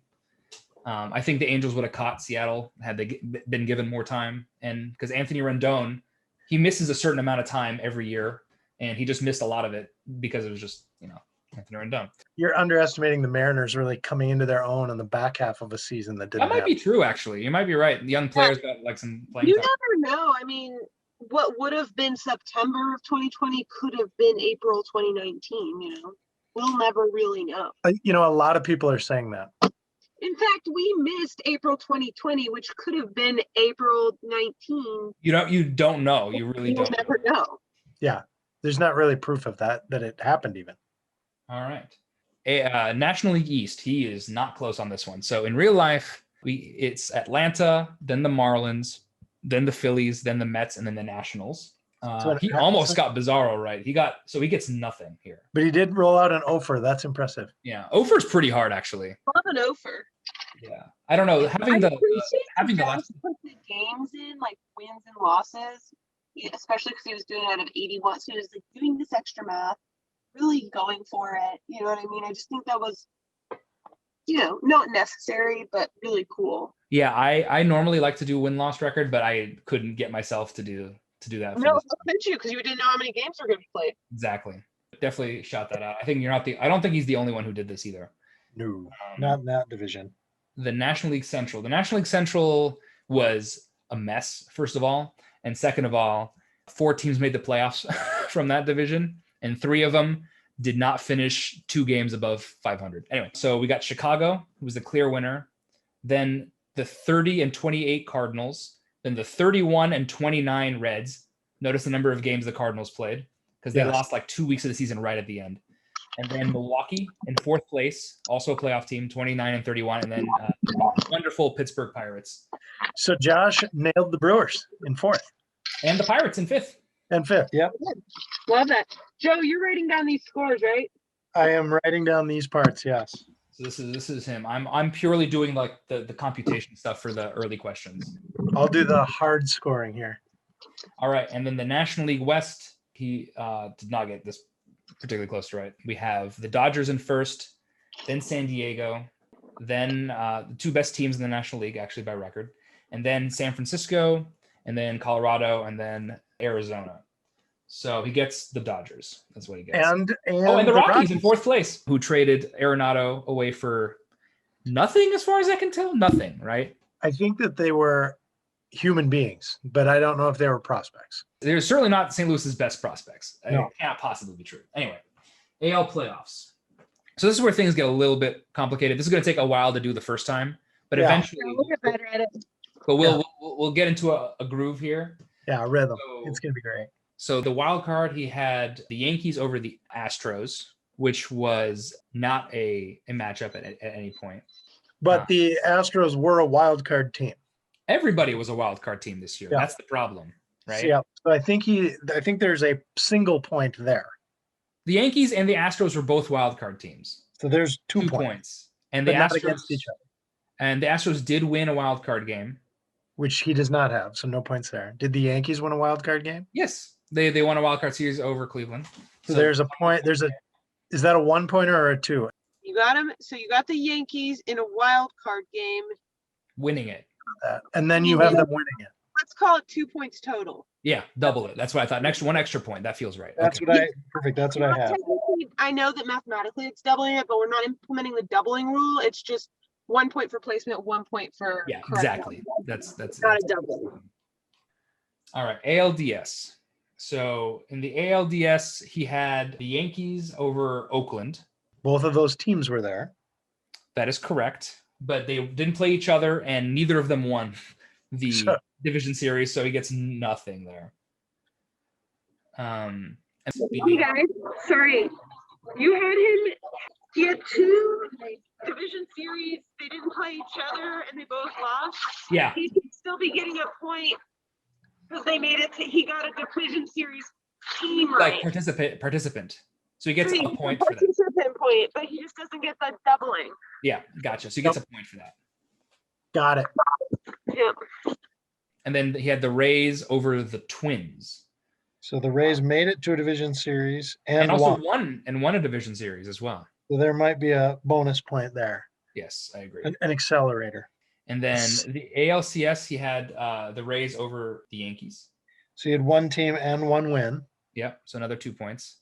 I think the Angels would have caught Seattle had they been given more time, and because Anthony Rendon, he misses a certain amount of time every year, and he just missed a lot of it because it was just Anthony Rendon. You're underestimating the Mariners really coming into their own in the back half of a season that didn't That might be true, actually. You might be right. The young players got like some playing You time. never know. I mean, what would have been September of 2020 could have been April 2019, you know? We'll never really know. A lot of people are saying that. In fact, we missed April 2020, which could have been April 19. You don't know. You really You'll don't. never know. Yeah. There's not really proof of that it happened even. All right. National League East. He is not close on this one. So in real life, it's Atlanta, then the Marlins, then the Phillies, then the Mets, and then the Nationals. He almost got Bizarro right. He gets nothing here. But he did roll out an offer. That's impressive. Yeah, Ofer's pretty hard actually. Love an offer. Yeah, I don't know. Having the last. Put the games in, like wins and losses, especially because he was doing it out of 81. So he was like doing this extra math, really going for it. You know what I mean? I just think that was, not necessary, but really cool. Yeah, I normally like to do win-loss record, but I couldn't get myself to do that. No, how could you? Because you didn't know how many games were going to be played. Exactly. Definitely shout that out. I think I don't think he's the only one who did this either. No, not in that division. The National League Central. The National League Central was a mess, first of all. And second of all, 4 teams made the playoffs from that division, and 3 of them did not finish 2 games above 500. Anyway, so we got Chicago, who was the clear winner. Then the 30-28 Cardinals. Then the 31-29 Reds. Notice the number of games the Cardinals played because they lost like 2 weeks of the season right at the end. And then Milwaukee in fourth place, also a playoff team, 29 and 31. And then wonderful Pittsburgh Pirates. So Josh nailed the Brewers in fourth And the Pirates in fifth. and fifth. Yep. Love that. Joe, you're writing down these scores, right? I am writing down these parts. Yes. So this is him. I'm purely doing like the computation stuff for the early questions. I'll do the hard scoring here. All right, and then the National League West, he did not get this particularly close to right. We have the Dodgers in first, then San Diego, then the two best teams in the National League actually by record, and then San Francisco, and then Colorado, and then Arizona. So he gets the Dodgers. That's what he gets. And the Rockies in fourth place, who traded Arenado away for nothing, as far as I can tell. Nothing, right? I think that they were human beings, but I don't know if they were prospects. They're certainly not St. Louis's best prospects. No. It can't possibly be true. Anyway, AL playoffs. So this is where things get a little bit complicated. This is going to take a while to do the first time, but Yeah. eventually. We'll get better at it. But we'll get into a groove here. Yeah, rhythm. So- It's going to be great. So the wild card, he had the Yankees over the Astros, which was not a matchup at any point. But the Astros were a wild card team. Everybody was a wild card team this year. Yeah. That's the problem, right? Yeah. So I think there's a single point there. The Yankees and the Astros were both wild card teams. So there's 2 2 points, points. And but the not Astros against each other, and the Astros did win a wild card game. which he does not have. So no points there. Did the Yankees win a wild card game? Yes. They won a wild card series over Cleveland. So there's a point. Is that a 1 pointer or a 2? You got him. So you got the Yankees in a wild card game. winning it. And then you have them winning it. Let's call it 2 points total. Yeah, double it. That's what I thought. One extra point. That feels right. That's Okay. perfect. That's what I have. Technically, I know that mathematically it's doubling it, but we're not implementing the doubling rule. It's just 1 point for placement, 1 point for Yeah, correct exactly. one. That's Not a double. all right. ALDS. So in the ALDS, he had the Yankees over Oakland. Both of those teams were there. That is correct, but they didn't play each other, and neither of them won the Sure. division series, so he gets nothing there. And Hey guys, sorry. You had him, he had 2 division series. They didn't play each other and they both lost. yeah, He should still be getting a point because they made it to, he got a division series team like right. participant. So he gets He a gets point for that. participant point, but he just doesn't get the doubling. Yeah, gotcha. So he gets a point for that. Got it. Yeah. And then he had the Rays over the Twins, So the Rays made it to a division series and, and also won. won a division series as well. So there might be a bonus point there, Yes, I agree. an accelerator. And then the ALCS, he had the Rays over the Yankees. So you had one team and one win. Yep. So another 2 points.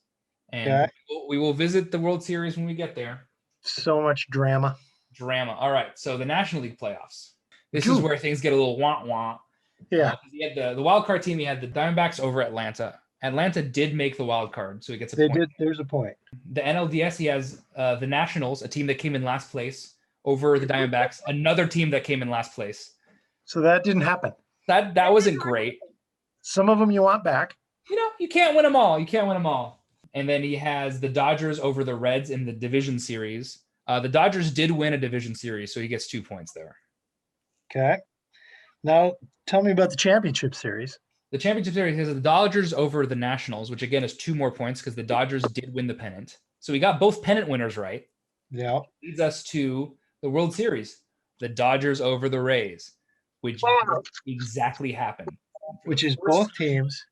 And Okay. we will visit the World Series when we get there. So much drama. Drama. All right. So the National League playoffs. This is Phew. where things get a little wah-wah. Yeah. He had the wild card team. He had the Diamondbacks over Atlanta. Atlanta did make the wild card, so he gets a They point. did. There's a point. The NLDS, he has the Nationals, a team that came in last place, over the Diamondbacks, another team that came in last place. So that didn't happen. That wasn't great. Some of them you want back. You can't win them all. You can't win them all. And then he has the Dodgers over the Reds in the division series. The Dodgers did win a division series, so he gets 2 points there. Okay. Now tell me about the championship series. The championship series has the Dodgers over the Nationals, which again is 2 more points because the Dodgers did win the pennant. So we got both pennant winners right. Yeah. Leads us to the World Series, the Dodgers over the Rays, which Wow. exactly happened. Which is both teams.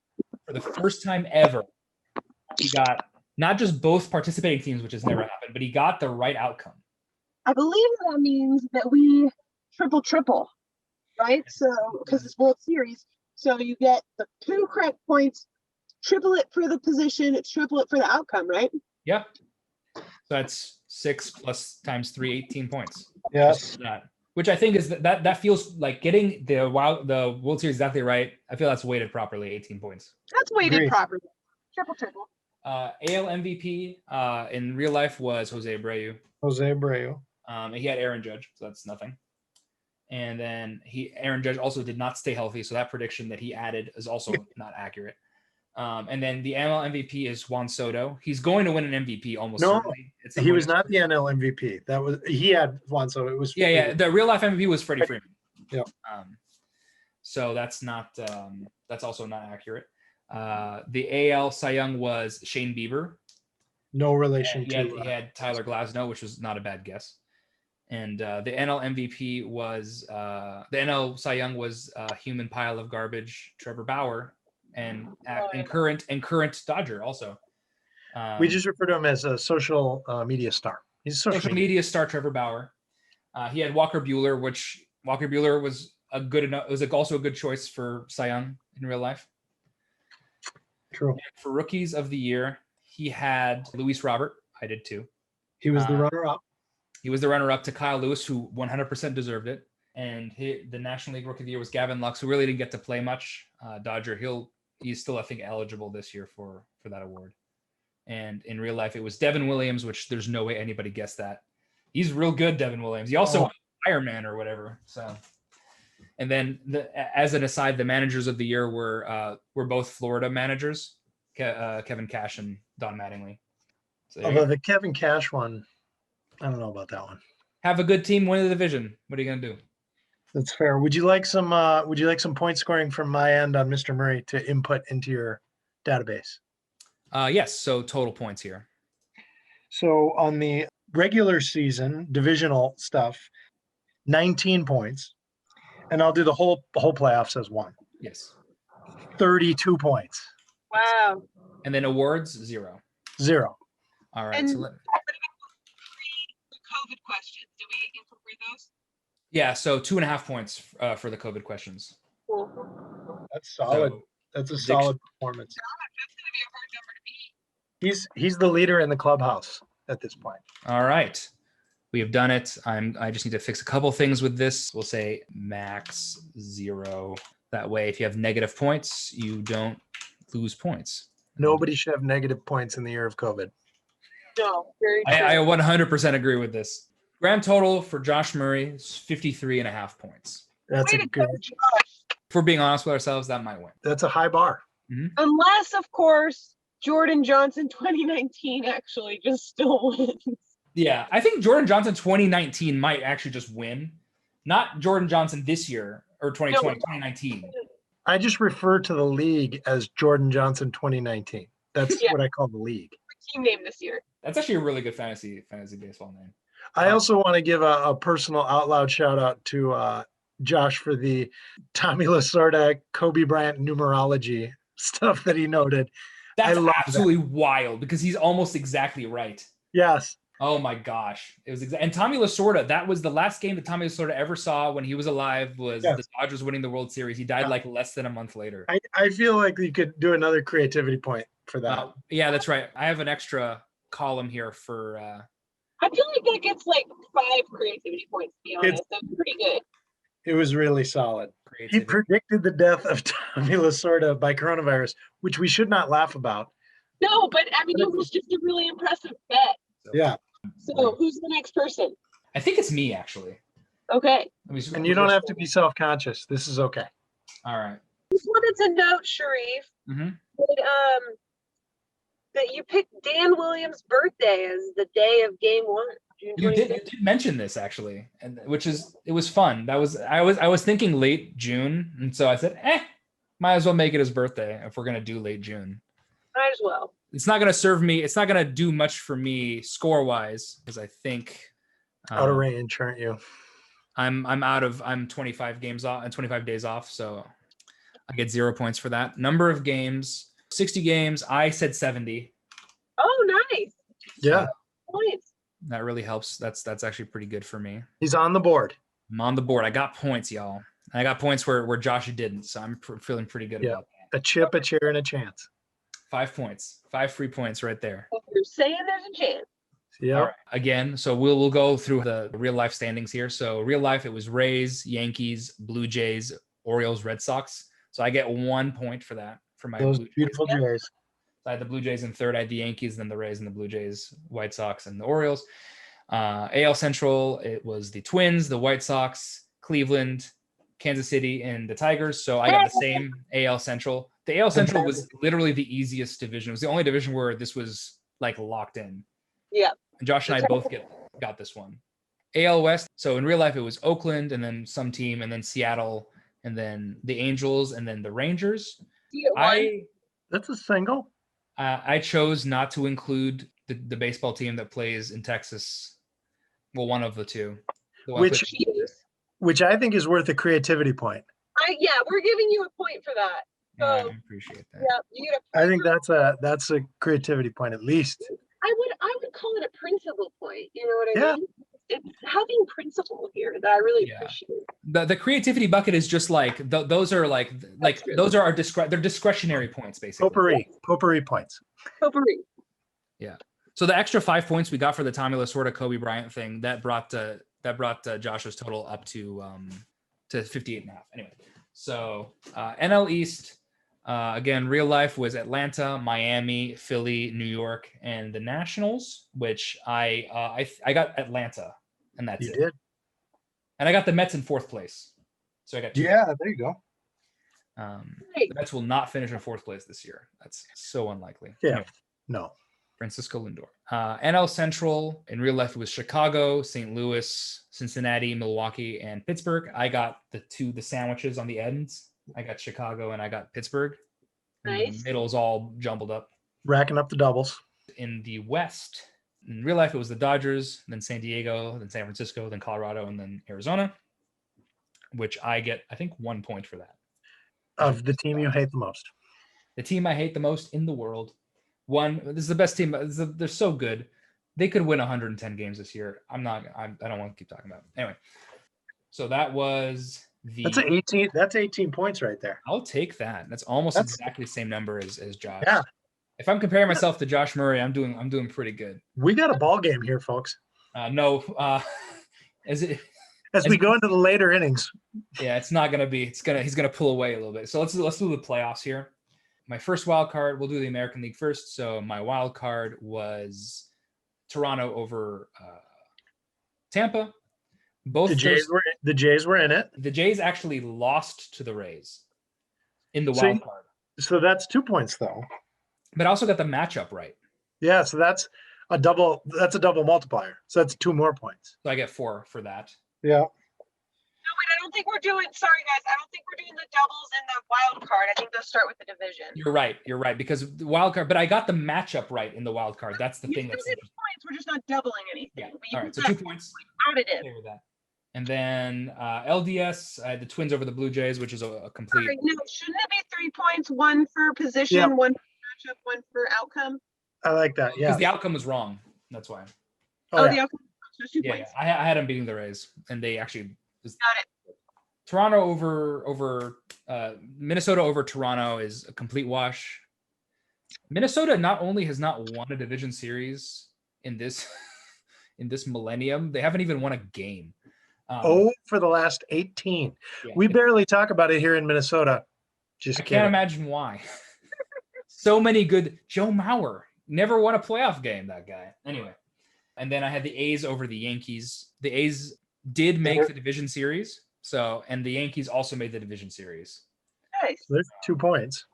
For the first time ever, he got not just both participating teams, which has never happened, but he got the right outcome. I believe that means that we triple, right? So, because it's World Series, so you get the 2 correct points, triple it for the position, triple it for the outcome, right? Yep. So that's 6 plus times 3, 18 points. Yes. Just that. Which I think is that feels like getting the World Series exactly right. I feel that's weighted properly, 18 points. That's weighted Agreed. properly. Triple. AL MVP in real life was Jose Abreu. Jose Abreu. He had Aaron Judge, so that's nothing. And then Aaron Judge also did not stay healthy, so that prediction that he added is also not accurate. And then the NL MVP is Juan Soto. He's going to win an MVP almost No, certainly. It's He was not the NL MVP. That was he had one, so it was. Yeah. The real life MVP was Freddie Freeman. Yeah. So that's not. That's also not accurate. The AL Cy Young was Shane Bieber. No relation He to. had Tyler Glasnow, which was not a bad guess. And the NL MVP was the NL Cy Young was human pile of garbage Trevor Bauer, and current Dodger also. We just refer to him as a social media star. He's a social media star Trevor Bauer. He had Walker Buehler, which Walker Buehler was a good enough. It was also a good choice for Cy Young in real life. True. And for rookies of the year, he had Luis Robert. I did too. He was the runner-up. He was the runner-up to Kyle Lewis, who 100% deserved it. And the National League Rookie of the Year was Gavin Lux, who really didn't get to play much. Dodger, he's still, I think, eligible this year for that award. And in real life, it was Devin Williams, which there's no way anybody guessed that. He's real good, Devin Williams. He also won Fireman or whatever. So, and then as an aside, the managers of the year were both Florida managers, Kevin Cash and Don Mattingly. So Although the Kevin Cash one, I don't know about that one. Have a good team, win the division. What are you gonna do? That's fair. Would you like some point scoring from my end on Mr. Murray to input into your database? Yes. So total points here. So on the regular season divisional stuff, 19 points, and I'll do the whole playoffs as one. Yes. 32 points. Wow. And then awards 0. All right. And so the COVID questions, do we incorporate those? yeah. So 2.5 points for the COVID questions. Cool. That's solid. So, That's a solid performance. That's going to be a hard number to beat. He's the leader in the clubhouse at this point. all right. We have done it. I just need to fix a couple things with this. We'll say max 0. That way, if you have negative points, you don't lose points. Nobody should have negative points in the year of COVID. No, very true. I 100% agree with this. Grand total for Josh Murray is 53.5 points. That's Way a to go, good. Josh. If we're being honest with ourselves, that might win. That's a high bar. Unless, of course, Jordan Johnson 2019 actually just still wins. Yeah, I think Jordan Johnson 2019 might actually just win. Not Jordan Johnson this year or 2020, 2019. I just refer to the league as Jordan Johnson 2019. That's Yeah. what I call the league. Team name this year. That's actually a really good fantasy baseball name. I also want to give a personal out loud shout out to Josh for the Tommy Lasorda, Kobe Bryant numerology stuff that he noted. That's love absolutely wild because he's almost exactly right. Yes. Oh my gosh. It was and Tommy Lasorda, that was the last game that Tommy Lasorda ever saw when he was alive was Yes. the Dodgers winning the World Series. He died like less than a month later. I feel like you could do another creativity point for that. Yeah, that's right. I have an extra column here for I feel like that gets like 5 creativity points, to be honest. That's pretty good. It was really solid. He creativity. predicted the death of Tommy Lasorda by coronavirus, which we should not laugh about. No, but I mean, it was just a really impressive bet. Yeah. So who's the next person? I think it's me actually. Okay. And you don't have to be self-conscious. This is okay. All right. Just wanted to note, Sharif, Mhm. that you picked Dan Williams' birthday as the day of Game 1, June You 26th. did mention this actually, and it was fun. I was thinking late June, and so I said, might as well make it his birthday if we're gonna do late June. Might as well. It's not gonna serve me. It's not gonna do much for me score wise because I think Out of range, aren't you? I'm 25 games off and 25 days off, so I get 0 points for that. Number of games, 60 games. I said 70. Oh, nice. Yeah. Points. That really helps. That's actually pretty good for me. He's on the board. I'm on the board. I got points, y'all. I got points where Josh didn't, so I'm feeling pretty good Yeah. about that. A chip, a chair, and a chance. 5 points, 5 free points right there. If you're saying there's a chance. Yeah. All right. Again, so we'll go through the real life standings here. So real life, it was Rays, Yankees, Blue Jays, Orioles, Red Sox. So I get 1 point for that for my Those Blue Jays. beautiful Jays. I had the Blue Jays in third. I had the Yankees, then the Rays, and the Blue Jays, White Sox, and the Orioles. AL Central, it was the Twins, the White Sox, Cleveland, Kansas City, and the Tigers. So I got the same AL Central. The AL Central was literally the easiest division. It was the only division where this was like locked in. Yeah. And Josh and I both got this one. AL West. So in real life, it was Oakland and then some team and then Seattle and then the Angels and then the Rangers. That's a single. I chose not to include the baseball team that plays in Texas. Well, one of the two. The one Which I think is worth a creativity point. Yeah, we're giving you a point for that. I So appreciate that. yeah, you get a I think that's a creativity point at least. I would call it a principle point. You know what I Yeah. mean? It's having principle here that I really Yeah. appreciate. The creativity bucket is just like those are like true. those are our they're discretionary points basically. Potpourri points. Potpourri. So the extra 5 points we got for the Tommy Lasorda Kobe Bryant thing that brought Josh's total up to 58 and a half. Anyway, so NL East again, real life was Atlanta, Miami, Philly, New York, and the Nationals, which I got Atlanta, and that's You it. did. And I got the Mets in 4th place, so I got 2. Yeah, there you go. The Mets will not finish in 4th place this year. That's so unlikely. Yeah. Anyway, No. Francisco Lindor. NL Central, in real life, it was Chicago, St. Louis, Cincinnati, Milwaukee, and Pittsburgh. I got the sandwiches on the ends. I got Chicago and I got Pittsburgh. And Nice. the middle's all jumbled up. Racking up the doubles. In the West, in real life, it was the Dodgers, then San Diego, then San Francisco, then Colorado, and then Arizona, which I get, I think, 1 point for that. Of the team you hate the most. The team I hate the most in the world. This is the best team. They're so good. They could win 110 games this year. I don't want to keep talking about it. Anyway, so that was That's 18 points right there. I'll take that. That's almost exactly the same number as Josh. Yeah. If I'm comparing myself to Josh Murray, I'm doing pretty good. We got a ball game here, folks. No, is it? As we go into the later innings. Yeah, it's not gonna be. He's gonna pull away a little bit. So let's do the playoffs here. My first wild card. We'll do the American League first. So my wild card was Toronto over Tampa. Both the Jays were in it. The Jays actually lost to the Rays in the wild card. So that's 2 points though. But I also got the matchup right. Yeah, so that's a double multiplier. So that's 2 more points. So I get 4 for that. Yeah. No, wait, I don't think we're doing. Sorry, guys. I don't think we're doing the doubles and the wild card. I think those start with the division. You're right. Because the wild card, but I got the matchup right in the wild card. That's the thing. That's points. We're just not doubling anything. Yeah. But you All right. So can 2 points. additive. Okay with that. And then LDS, I had the Twins over the Blue Jays, which is a complete. Sorry, no, shouldn't it be 3 points? 1 for position, Yeah. 1 for matchup, 1 for outcome. I like that. Yeah. Because the outcome was wrong. That's why. Oh, yeah. The outcome. So 2 Yeah. points. I had them beating the Rays, and they actually. Got it. Toronto over Minnesota over Toronto is a complete wash. Minnesota not only has not won a division series in this millennium, they haven't even won a game. For the last 18. Yeah, We barely talk about it here in Minnesota. Just I can't imagine why. So many good. Joe Mauer never won a playoff game. That guy. Anyway, and then I had the A's over the Yankees. The A's did make the division series. So, and the Yankees also made the division series. Nice. There's 2 points.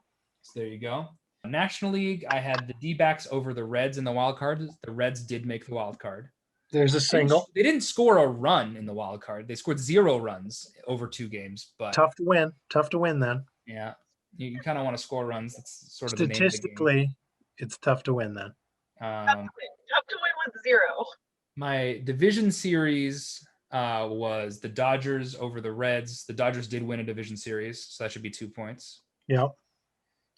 So there you go. National League, I had the D-backs over the Reds in the wild card. The Reds did make the wild card. There's a single. They didn't score a run in the wild card. They scored 0 runs over 2 games. But Tough to win then. yeah, you kind of want to score runs. That's sort of the name of the game. Statistically, it's tough to win then. Tough to win with 0. My division series was the Dodgers over the Reds. The Dodgers did win a division series, so that should be 2 points. Yep.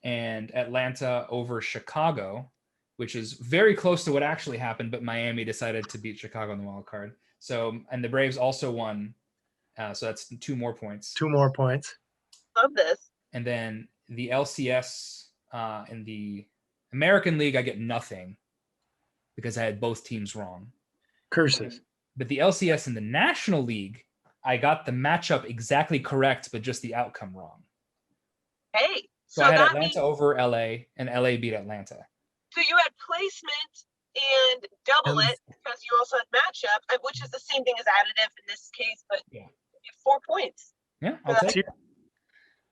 And Atlanta over Chicago, which is very close to what actually happened, but Miami decided to beat Chicago in the wild card. So, and the Braves also won. So that's 2 more points. 2 more points. Love this. And then the LCS in the American League, I get nothing because I had both teams wrong. Curses. But the LCS in the National League, I got the matchup exactly correct, but just the outcome wrong. Hey. So I had that Atlanta means, over LA, and LA beat Atlanta. so you had placement and double it because you also had matchup, which is the same thing as additive in this case, but Yeah. you have 4 points. Yeah, I'll take it.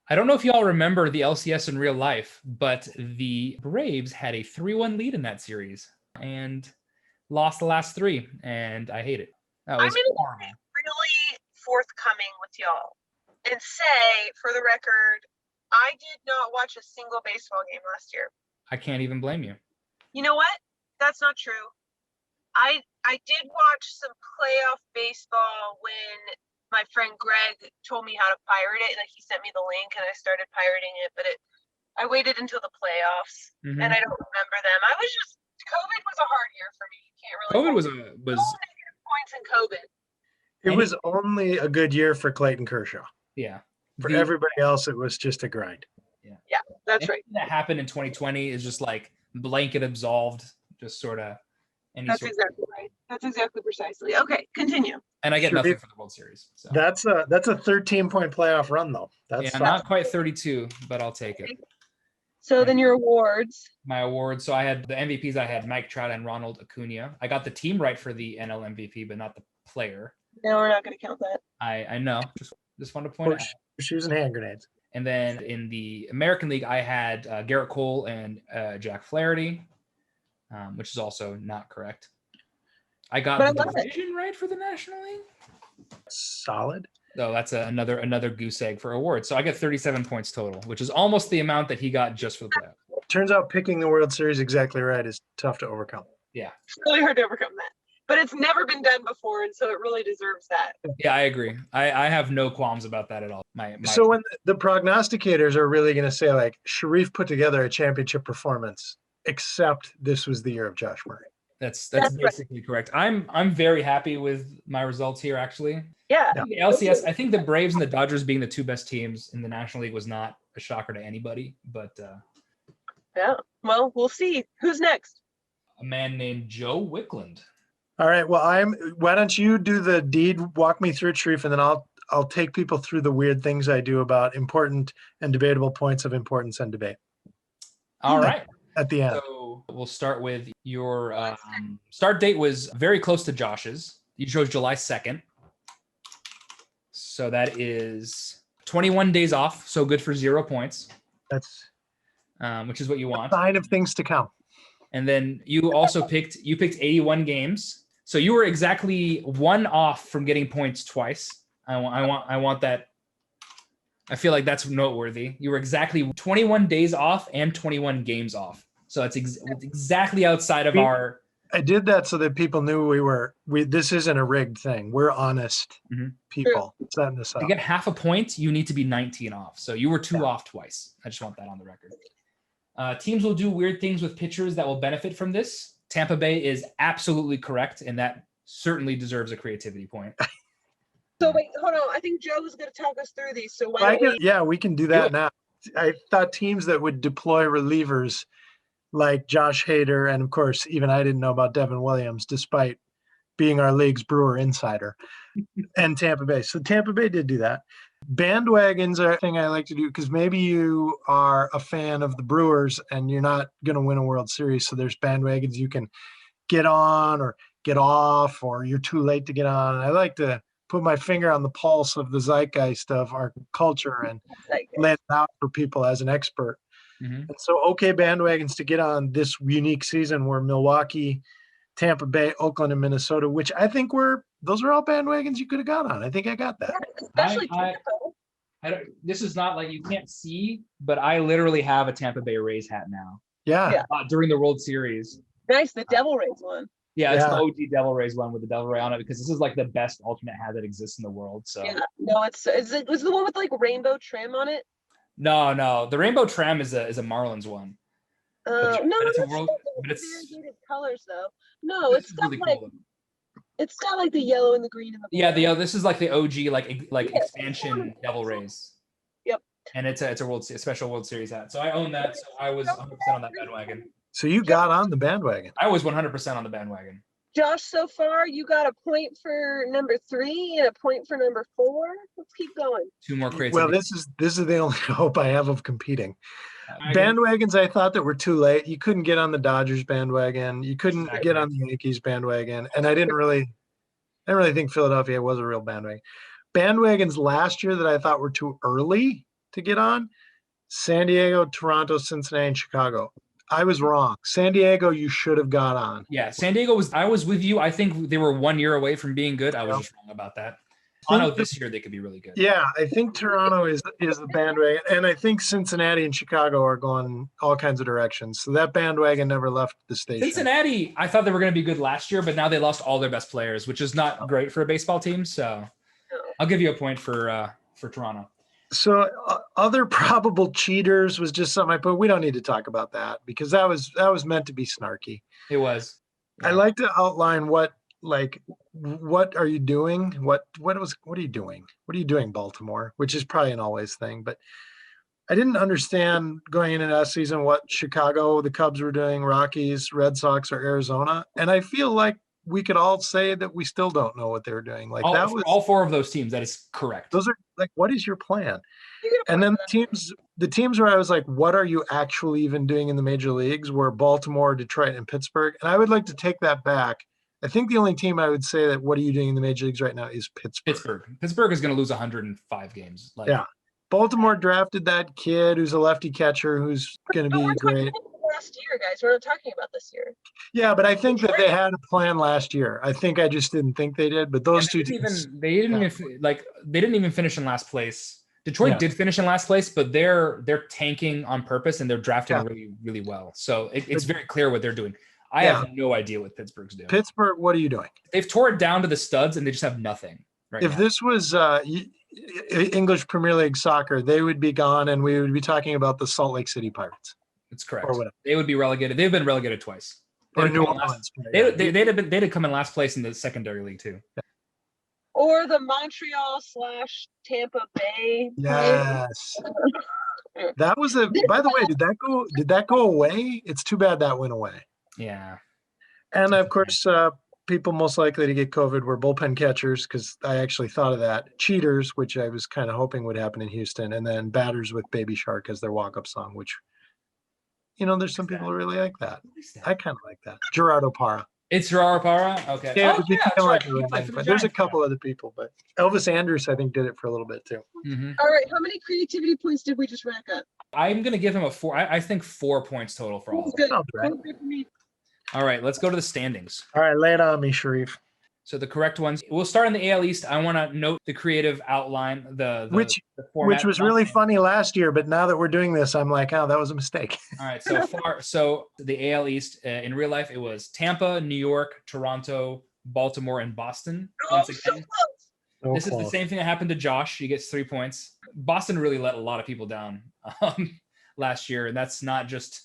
I don't know if y'all remember the LCS in real life, but the Braves had a 3-1 lead in that series and lost the last three, and I hate it. That was horrible. Really forthcoming with y'all and say, for the record, I did not watch a single baseball game last year. I can't even blame you. You know what? That's not true. I did watch some playoff baseball when my friend Greg told me how to pirate it. Like, he sent me the link and I started pirating it, but I waited until the playoffs Mhm. and I don't remember them. COVID was a hard year for me. You can't really. COVID was No negative points in COVID. It was only a good year for Clayton Kershaw. yeah. For The- everybody else, it was just a grind. That's right. anything that happened in 2020 is just like blanket absolved, just sort of any That's sort. exactly right. That's exactly precisely. Okay, continue. And I get Sure. nothing for the World Series. So That's a 13-point playoff run though. That's yeah, not quite 32, but I'll take it. So then your awards. My awards. So I had the MVPs. I had Mike Trout and Ronald Acuna. I got the team right for the NL MVP, but not the player. No, we're not going to count that. I know. Just wanted to point out. shoes and hand grenades. And then in the American League, I had Garrett Cole and Jack Flaherty, which is also not correct. I got But I the love it. division right for the National League. Solid. So that's another goose egg for awards. So I get 37 points total, which is almost the amount that he got just for the playoff. Turns out picking the World Series exactly right is tough to overcome. It's really hard to overcome that. But it's never been done before, and so it really deserves that. Yeah, I agree. I have no qualms about that at all. My So when the prognosticators are really going to say like Sharif put together a championship performance, except this was the year of Josh Murray. that's That's right. basically correct. I'm very happy with my results here, actually. Yeah. Yeah. The LCS, I think the Braves and the Dodgers being the two best teams in the National League was not a shocker to anybody, but Yeah. Well, we'll see. Who's next? a man named Joe Wickland. All right. Well, why don't you do the deed? Walk me through it, Sharif, and then I'll take people through the weird things I do about important and debatable points of importance and debate All right. at the end. So we'll start with your start date was very close to Josh's. You chose July 2nd. So that is 21 days off. So good for 0 points, That's which is what you a want. sign of things to come. And then you also picked 81 games. So you were exactly one off from getting points twice. I want that. I feel like that's noteworthy. You were exactly 21 days off and 21 games off. So it's exactly outside of our. I did that so that people knew this isn't a rigged thing. We're honest Mhm. people setting this up. To get half a point, you need to be 19 off. So you were two off twice. I just want that on the record. Teams will do weird things with pitchers that will benefit from this. Tampa Bay is absolutely correct, and that certainly deserves a creativity point. So wait, hold on. I think Joe was going to talk us through these. So why don't we? Yeah, we can do that now. I thought teams that would deploy relievers like Josh Hader, and of course, even I didn't know about Devin Williams, despite being our league's Brewer insider, and Tampa Bay. So Tampa Bay did do that. Bandwagons are a thing I like to do because maybe you are a fan of the Brewers and you're not going to win a World Series. So there's bandwagons you can get on or get off, or you're too late to get on. And I like to put my finger on the pulse of the zeitgeist of our culture and lay it out for people as an expert. Mhm. And so, okay, bandwagons to get on this unique season were Milwaukee, Tampa Bay, Oakland, and Minnesota, which I think those are all bandwagons you could have got on. I think I got that. Especially I- Tampa. This is not like you can't see, but I literally have a Tampa Bay Rays hat now Yeah. Yeah. during the World Series. Nice, the Devil Rays one. Yeah, it's the Yeah. OG Devil Rays one with the Devil Ray on it because this is like the best alternate hat that exists in the world. So Yeah. No, it was the one with like rainbow trim on it. no, the rainbow tram is a Marlins one. But No, it's a that's world- not the but it's- variegated colors though. No, This it's is got really like cool. it's got like the yellow and the green and the Yeah, blue. this is like the OG like Yeah. expansion Devil Rays. Yep. And it's a special World Series hat. So I own that. So I was 100% on that bandwagon. So you got on the bandwagon. I was 100% on the bandwagon. Josh, so far you got a point for number 3 and a point for number 4. Let's keep going. Two more creativity. Well, this is the only hope I have of competing. I agree. Bandwagons I thought that were too late. You couldn't get on the Dodgers bandwagon. You couldn't Exactly. get on the Yankees bandwagon. And I didn't really think Philadelphia was a real bandwagon. Bandwagons last year that I thought were too early to get on. San Diego, Toronto, Cincinnati, and Chicago. I was wrong. San Diego, you should have got on. Yeah, San Diego I was with you. I think they were 1 year away from being good. I was just wrong about that. I know this year they could be really good. Yeah, I think Toronto is the bandwagon, and I think Cincinnati and Chicago are going all kinds of directions. So that bandwagon never left the station. Cincinnati, I thought they were going to be good last year, but now they lost all their best players, which is not great for a baseball team. So I'll give you a point for Toronto. So other probable cheaters was just something I put. We don't need to talk about that because that was meant to be snarky. It was. Yeah. I like to outline what are you doing? What are you doing? What are you doing, Baltimore? Which is probably an always thing, but I didn't understand going into that season what Chicago, the Cubs were doing, Rockies, Red Sox, or Arizona, and I feel like we could all say that we still don't know what they were doing. Like that was all 4 of those teams. That is correct. Those are like, what is your plan? And then the teams where I was like, what are you actually even doing in the major leagues were Baltimore, Detroit, and Pittsburgh. And I would like to take that back. I think the only team I would say that what are you doing in the major leagues right now is Pittsburgh. Pittsburgh is going to lose 105 games. Yeah. Baltimore drafted that kid who's a lefty catcher who's going to be great. Last year, guys. We're not talking about this year. Yeah, but I think that they had a plan last year. I just didn't think they did. But those two teams, they didn't even finish in last place. Detroit did finish in last place, but they're tanking on purpose and they're drafting really, really well. So it's very clear what they're doing. I have no idea what Pittsburgh's doing. Pittsburgh, what are you doing? They've tore it down to the studs and they just have nothing right now. If this was English Premier League soccer, they would be gone and we would be talking about the Salt Lake City Pirates. That's correct. They would be relegated. They've been relegated twice. Or New Orleans. They'd come in last place in the secondary league too. Or the Montreal/Tampa Bay. Yes. That was by the way, did that go away? It's too bad that went away. Yeah. And of course, people most likely to get COVID were bullpen catchers, because I actually thought of that. Cheaters, which I was kind of hoping would happen in Houston, and then batters with Baby Shark as their walk-up song, which, there's some people who really like that. I kind of like that. Gerardo Parra. It's Gerardo Parra? Okay. Yeah, but there's a couple other people, but Elvis Andrus, I think, did it for a little bit too. Mm-hmm. All right. How many creativity points did we just rack up? I'm going to give him a 4. I think 4 points total for all of them. Good. All right, let's go to the standings. All right, lay it on me, Sharif. So the correct ones. We'll start in the AL East. I want to note the creative outline, the which format was really funny last year, but now that we're doing this, I'm like, oh, that was a mistake. All right, so the AL East in real life, it was Tampa, New York, Toronto, Baltimore, and Boston. Once again, this is the same thing that happened to Josh. He gets 3 points. Boston really let a lot of people down last year, and that's not just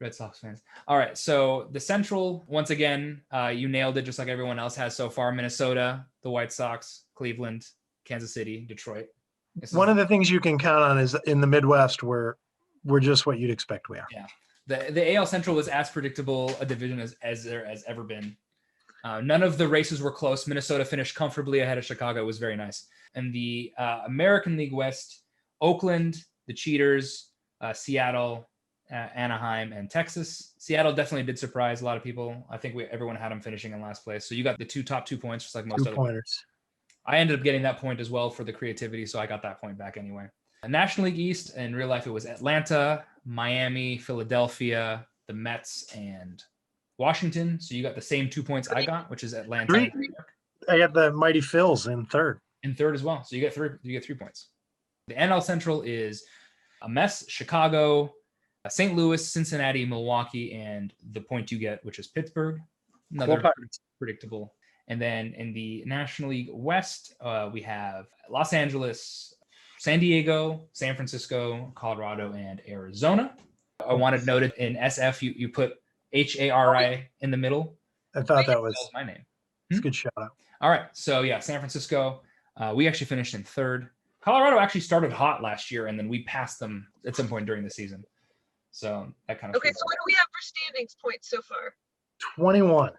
Red Sox fans. All right, so the Central, once again, you nailed it just like everyone else has so far. Minnesota, the White Sox, Cleveland, Kansas City, Detroit. One of the things you can count on is in the Midwest, we're just what you'd expect we are. Yeah. The AL Central was as predictable a division as there has ever been. None of the races were close. Minnesota finished comfortably ahead of Chicago. It was very nice. And the American League West, Oakland, the Cheaters, Seattle, Anaheim, and Texas. Seattle definitely did surprise a lot of people. I think everyone had them finishing in last place. So you got the top 2 points, just like most other pointers. I ended up getting that point as well for the creativity, so I got that point back anyway. The National League East, in real life, it was Atlanta, Miami, Philadelphia, the Mets, and Washington. So you got the same 2 points I got, which is Atlanta. And New York. I got the Mighty Phils in third. In third as well. So you get 3 points. The NL Central is a mess: Chicago, St. Louis, Cincinnati, Milwaukee, and the point you get, which is Pittsburgh. Another predictable. And then in the National League West, we have Los Angeles, San Diego, San Francisco, Colorado, and Arizona. I wanted noted in SF, you put HARI in the middle. I thought that was my name. It's a good shout out. All right. So yeah, San Francisco, we actually finished in third. Colorado actually started hot last year, and then we passed them at some point during the season. So that kind of. Okay, so what do we have for standings points so far? 21.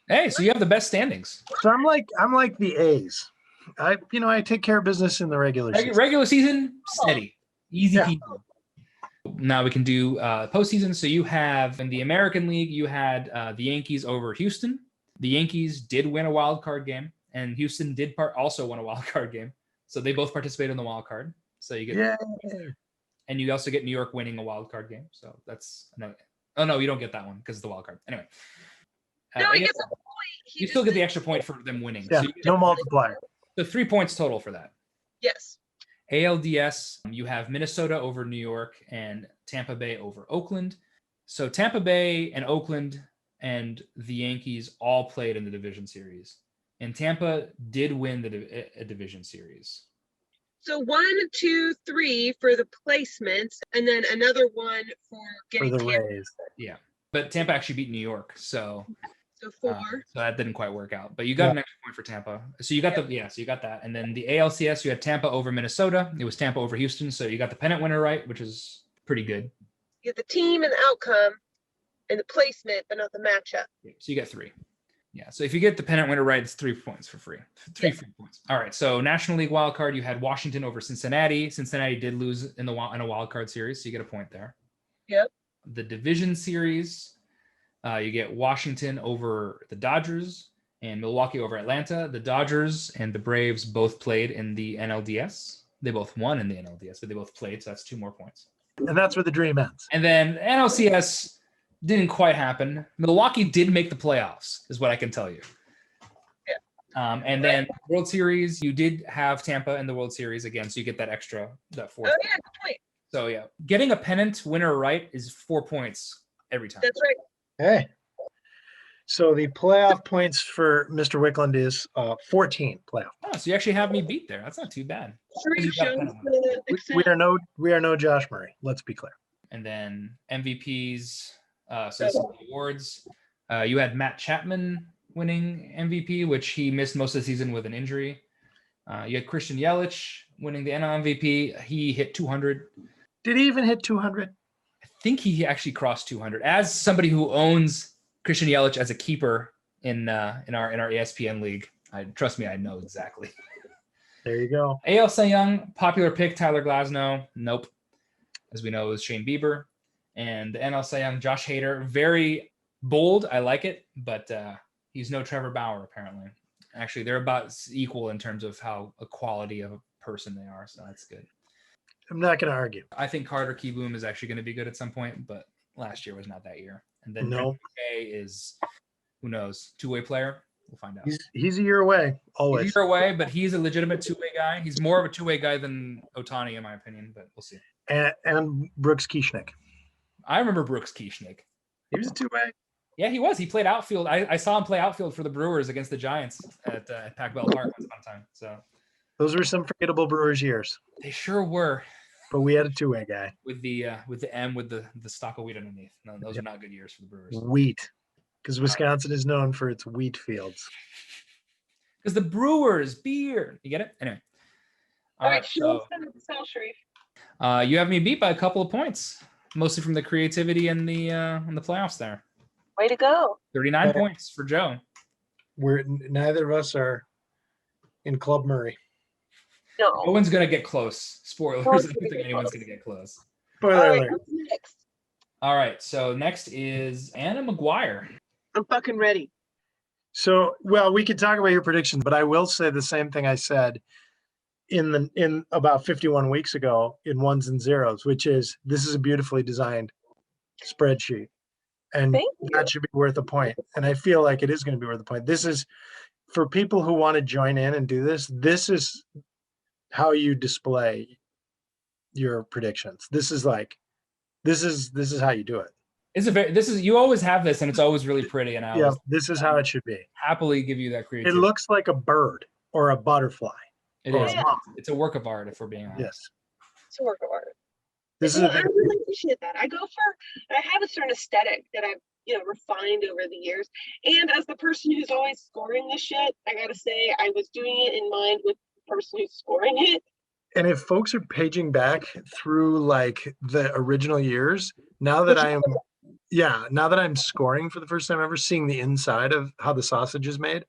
Hey, so you have the best standings. So I'm like the A's. I take care of business in the regular season. Regular season, steady, easy people. Now we can do postseason. So you have in the American League, you had the Yankees over Houston. The Yankees did win a wild card game, and Houston did also win a wild card game. So they both participated in the wild card. So you get, Yeah. and you also get New York winning a wild card game. So that's another. Oh no, you don't get that one because it's the wild card. Anyway, No, but he yeah, gets a point. He you just still get the didn't- extra point for them winning. Yeah. So you get No multiplier. the 3 points total for that. Yes. ALDS, you have Minnesota over New York and Tampa Bay over Oakland. So Tampa Bay and Oakland and the Yankees all played in the division series. And Tampa did win a division series. So 1, 2, 3 for the placements, and then another one for For getting the Tampa. Rays. But Tampa actually beat New York. So So 4. so that didn't quite work out. But you got an extra point for Tampa. So you got so you got that. And then the ALCS, you had Tampa over Minnesota. It was Tampa over Houston. So you got the pennant winner right, which is pretty good. You get the team and the outcome and the placement, but not the matchup. So you get 3. Yeah. So if you get the pennant winner right, it's 3 points for free. 3 free points. All right. So National League wild card, you had Washington over Cincinnati. Cincinnati did lose in a wild card series, so you get a point there. Yep. The division series, you get Washington over the Dodgers and Milwaukee over Atlanta. The Dodgers and the Braves both played in the NLDS. They both won in the NLDS, but they both played, so that's 2 more points. And that's where the dream ends. And then NLCS didn't quite happen. Milwaukee did make the playoffs, is what I can tell you. Yeah. And then World Series, you did have Tampa in the World Series again, so you get that 4th. Oh yeah, good point. So yeah, getting a pennant winner right is 4 points every time. That's right. Hey. So the playoff points for Mr. Wickland is 14 playoff. Oh, so you actually have me beat there. That's not too bad. Sure, You got a shows pennant the We are no Josh Murray. Let's be clear. And then MVPs. So this is the awards. You had Matt Chapman winning MVP, which he missed most of the season with an injury. You had Christian Yelich winning the NL MVP. He hit 200. Did he even hit 200? I think he actually crossed 200. As somebody who owns Christian Yelich as a keeper in our ESPN league, trust me, I know exactly. There you go. AL Cy Young, popular pick, Tyler Glasnow. Nope. As we know, it was Shane Bieber. And the NL Cy Young, Josh Hader. Very bold. I like it, but he's no Trevor Bauer, apparently. Actually, they're about equal in terms of how a quality of a person they are, so that's good. I'm not going to argue. I think Carter Kieboom is actually going to be good at some point, but last year was not that year. And then No. K is, who knows, two-way player. We'll find out. He's a year away, always. He's a year away, but he's a legitimate two-way guy. He's more of a two-way guy than Ohtani, in my opinion, but we'll see. And Brooks Kieschnick. I remember Brooks Kieschnick. He was a two-way. Yeah, he was. He played outfield. I saw him play outfield for the Brewers against the Giants at Pac-Bell Park once upon a time. So Those were some forgettable Brewers years, they sure were. but we had a two-way guy. With the M with the stalk of wheat underneath. No, those are not good years for the Brewers. Wheat, because Wisconsin is known for its wheat fields. Because the Brewers beer. You get it? Anyway. All right, so Sal Sharif. you have me beat by a couple of points, mostly from the creativity and the playoffs there. Way to go. 39 Okay. points for Joe. Neither of us are in Club Murray. No No. one's gonna get close. Spoilers. I one's don't gonna think get anyone's close. gonna get close. Spoiler All right, alert. what's next? All right. So next is Anna McGuire. I'm fucking ready. So, well, we could talk about your predictions, but I will say the same thing I said in about 51 weeks ago in ones and zeros, which is this is a beautifully designed spreadsheet, and Thank you. that should be worth a point. And I feel like it is going to be worth a point. This is for people who want to join in and do this. This is how you display your predictions. This is how you do it. You always have this, and it's always really pretty. And I Yeah, always this is how it should be. happily give you that It creativity. looks like a bird or a butterfly. It or is. a Yeah. moth. It's a work of art, if we're being honest. Yes. It's a work of art. This is Well, the I thing. really appreciate that. I have a certain aesthetic that I've refined over the years. And as the person who's always scoring this shit, I gotta say I was doing it in mind with the person who's scoring it. And if folks are paging back through like the original years, now that I'm scoring for the first time ever, seeing the inside of how the sausage is made,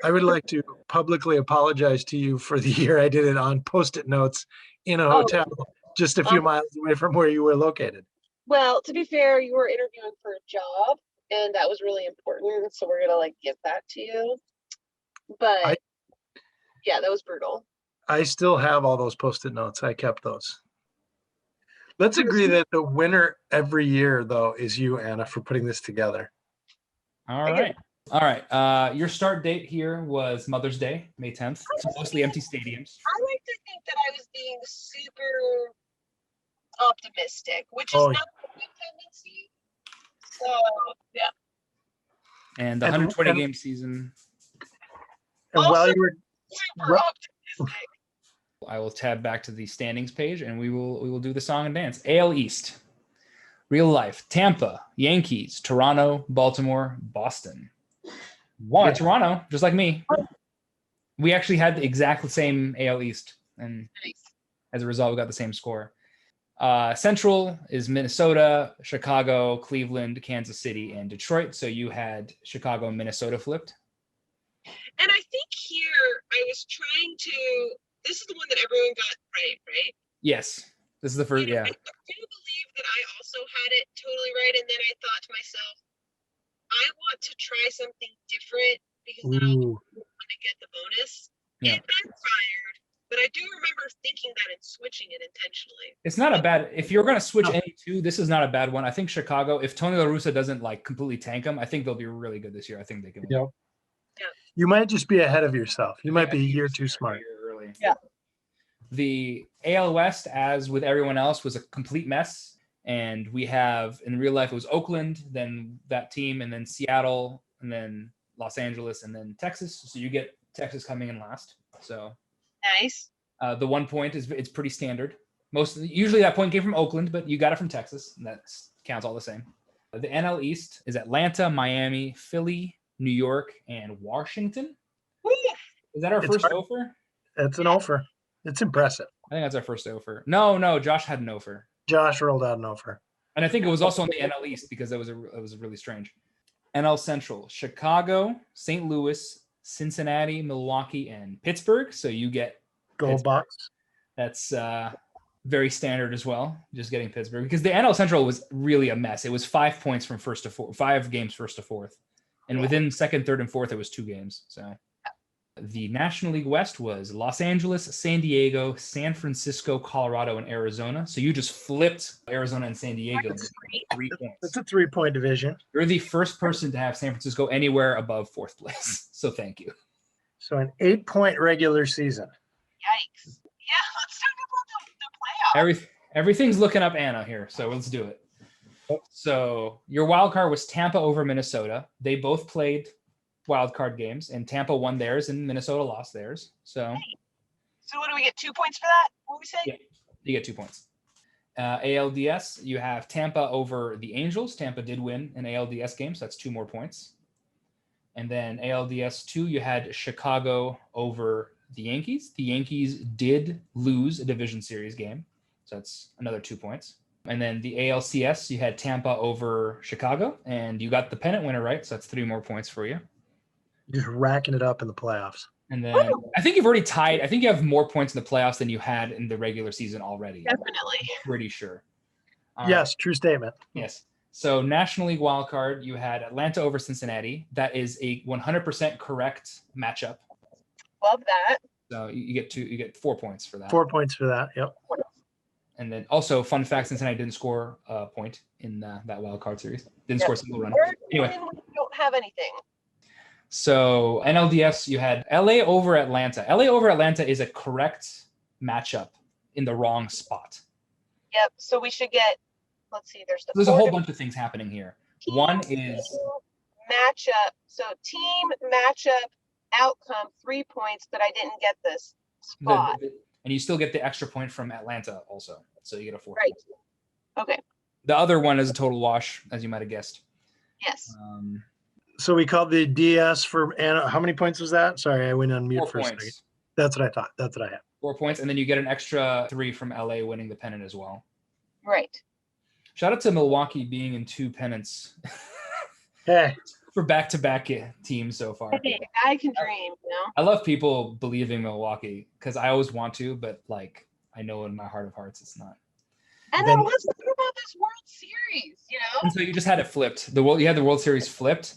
I would like to publicly apologize to you for the year I did it on Post-it notes in a Oh. hotel just a few miles away from where you were located. Well, to be fair, you were interviewing for a job, and that was really important. So we're gonna give that to you. But yeah, that was brutal. I still have all those Post-it notes. I kept those. Let's agree that the winner every year, though, is you, Anna, for putting this together. All right. All right. Your start date here was Mother's Day, May 10th. So mostly empty stadiums. I like to think that I was being super optimistic, which is Oh, not a good tendency. So yeah. And the And- 120 and- game season. And while Also- you were Super Ru- optimistic. I will tab back to the standings page and we will do the song and dance. AL East. Real life. Tampa, Yankees, Toronto, Baltimore, Boston. won. Yeah, Toronto, just like me. We actually had the exact same AL East, and Nice. as a result, we got the same score. Central is Minnesota, Chicago, Cleveland, Kansas City, and Detroit. So you had Chicago and Minnesota flipped. And I think here I was trying to. This is the one that everyone got right? Yes, this is the first. And Yeah, I do believe that I also had it totally right, and then I thought to myself, I want to try something different because then I'll Ooh. want to get the bonus. Yeah. It backfired, but I do remember thinking that and switching it intentionally. it's not a bad. If you're going to switch No. any two, this is not a bad one. I think Chicago. If Tony La Russa doesn't like completely tank them, I think they'll be really good this year. I think they can. win. Yep. Yeah. You might just be ahead of yourself. You might I be a think year it's too a smart. year early. Yeah. The AL West, as with everyone else, was a complete mess. And we have, in real life, it was Oakland, then that team, and then Seattle, and then Los Angeles, and then Texas. So you get Texas coming in last. So Nice. the 1 point it's pretty standard. Usually that point came from Oakland, but you got it from Texas. And that counts all the same. The NL East is Atlanta, Miami, Philly, New York, and Washington. Woo! Is that our It's first hard. offer? It's an offer. It's impressive. I think that's our first offer. No, Josh had an offer. Josh rolled out an offer. And I think it was also on the NL East because it was really strange. NL Central, Chicago, St. Louis, Cincinnati, Milwaukee, and Pittsburgh. So you get Gold Pittsburgh. box. That's very standard as well, just getting Pittsburgh. Because the NL Central was really a mess. It was 5 points from first to fourth, 5 games first to fourth. And within second, third, and fourth, it was 2 games. So the National League West was Los Angeles, San Diego, San Francisco, Colorado, and Arizona. So you just flipped Arizona and San Diego with 3 points. It's a 3-point division. You're the first person to have San Francisco anywhere above 4th place. So thank you. So an 8-point regular season. Yikes. Yeah, let's talk about the playoffs. Everything's looking up Anna here. So let's do it. So your wild card was Tampa over Minnesota. They both played wild card games, and Tampa won theirs, and Minnesota lost theirs. So So what do we get? 2 points for that? What we say? Yeah. you get 2 points. ALDS, you have Tampa over the Angels. Tampa did win an ALDS game, so that's 2 more points. And then ALDS 2, you had Chicago over the Yankees. The Yankees did lose a division series game, so that's another 2 points. And then the ALCS, you had Tampa over Chicago, and you got the pennant winner right, so that's 3 more points for you. Just racking it up in the playoffs. And then I think you've already tied. I think you have more points in the playoffs than you had in the regular season already. Definitely. Pretty sure. Yes, true statement. Yes. So National League wild card, you had Atlanta over Cincinnati. That is a 100% correct matchup. Love that. So you get 4 points for that. 4 points for that. Yep. And then also, fun fact: Cincinnati didn't score a point in that wild card series. Didn't score a single run. We're Anyway. when we don't have anything. So NLDS, you had LA over Atlanta. LA over Atlanta is a correct matchup in the wrong spot. Yep. So we should get. Let's see. There's There's a four whole different bunch of things happening here. team One is matchup. So team matchup outcome 3 points, but I didn't get this spot. and you still get the extra point from Atlanta also. So you get a 4. Right. Okay. The other one is a total wash, as you might have guessed. Yes. So we called the DS for Anna. How many points was that? Sorry, I went on mute 4 for a second. points. That's what I thought. That's what I had. 4 points, and then you get an extra 3 from LA winning the pennant as well. Right. Shout out to Milwaukee being in 2 pennants Hey, for back-to-back teams so far. Hey, I can dream. You know. I love people believing Milwaukee because I always want to, but like I know in my heart of hearts it's not. And then let's talk about this World Series. You know. And so you just had it flipped. You had the World Series flipped.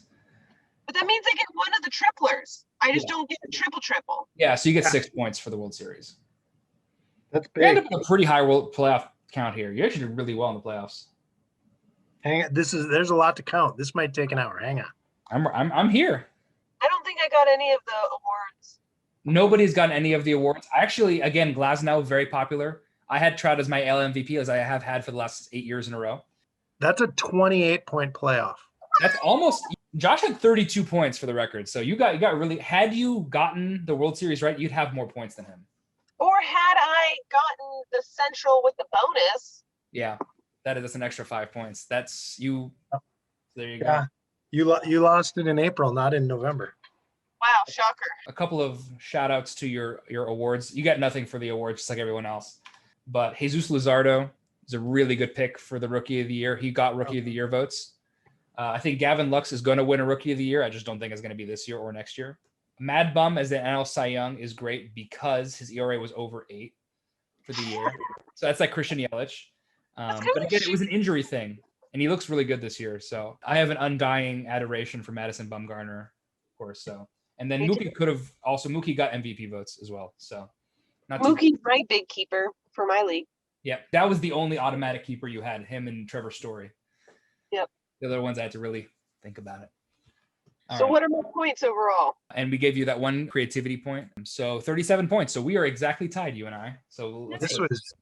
But that means I get one of the triplers. I just Yeah. don't get a triple. Yeah, so you get Yeah. 6 points for the World Series. That's You end big. up with a pretty high world playoff count here. You actually did really well in the playoffs. Hang on. There's a lot to count. This might take an hour. Hang on. I'm here. I don't think I got any of the awards. Nobody's gotten any of the awards. Actually, again, Glasnow, very popular. I had Trout as my AL MVP, as I have had for the last 8 years in a row. That's a 28-point playoff. That's almost. Josh had 32 points for the record. So you got really. Had you gotten the World Series right, you'd have more points than him. Or had I gotten the Central with the bonus? Yeah, that's an extra 5 points. That's you. There you go. Yeah. You lost it in April, not in November. Wow, shocker. A couple of shout outs to your awards. You got nothing for the awards, just like everyone else. But Jesus Luzardo is a really good pick for the Rookie of the Year. He got Rookie of the Year votes. I think Gavin Lux is going to win a Rookie of the Year. I just don't think it's going to be this year or next year. Mad Bum as the NL Cy Young is great because his ERA was over 8 for the year. So that's like Christian Yelich. kind But of again, it was an injury thing, and he looks really good this year. So I have an undying adoration for Madison Bumgarner, of course. So and then Me too. Mookie got MVP votes as well. So not too, Mookie's right big keeper for my league. yeah, that was the only automatic keeper you had, him and Trevor Story. Yep. The other ones I had to really think about it. All So right. what are my points overall? And we gave you that one creativity point. So 37 points. So we are exactly tied, you and I. So This was.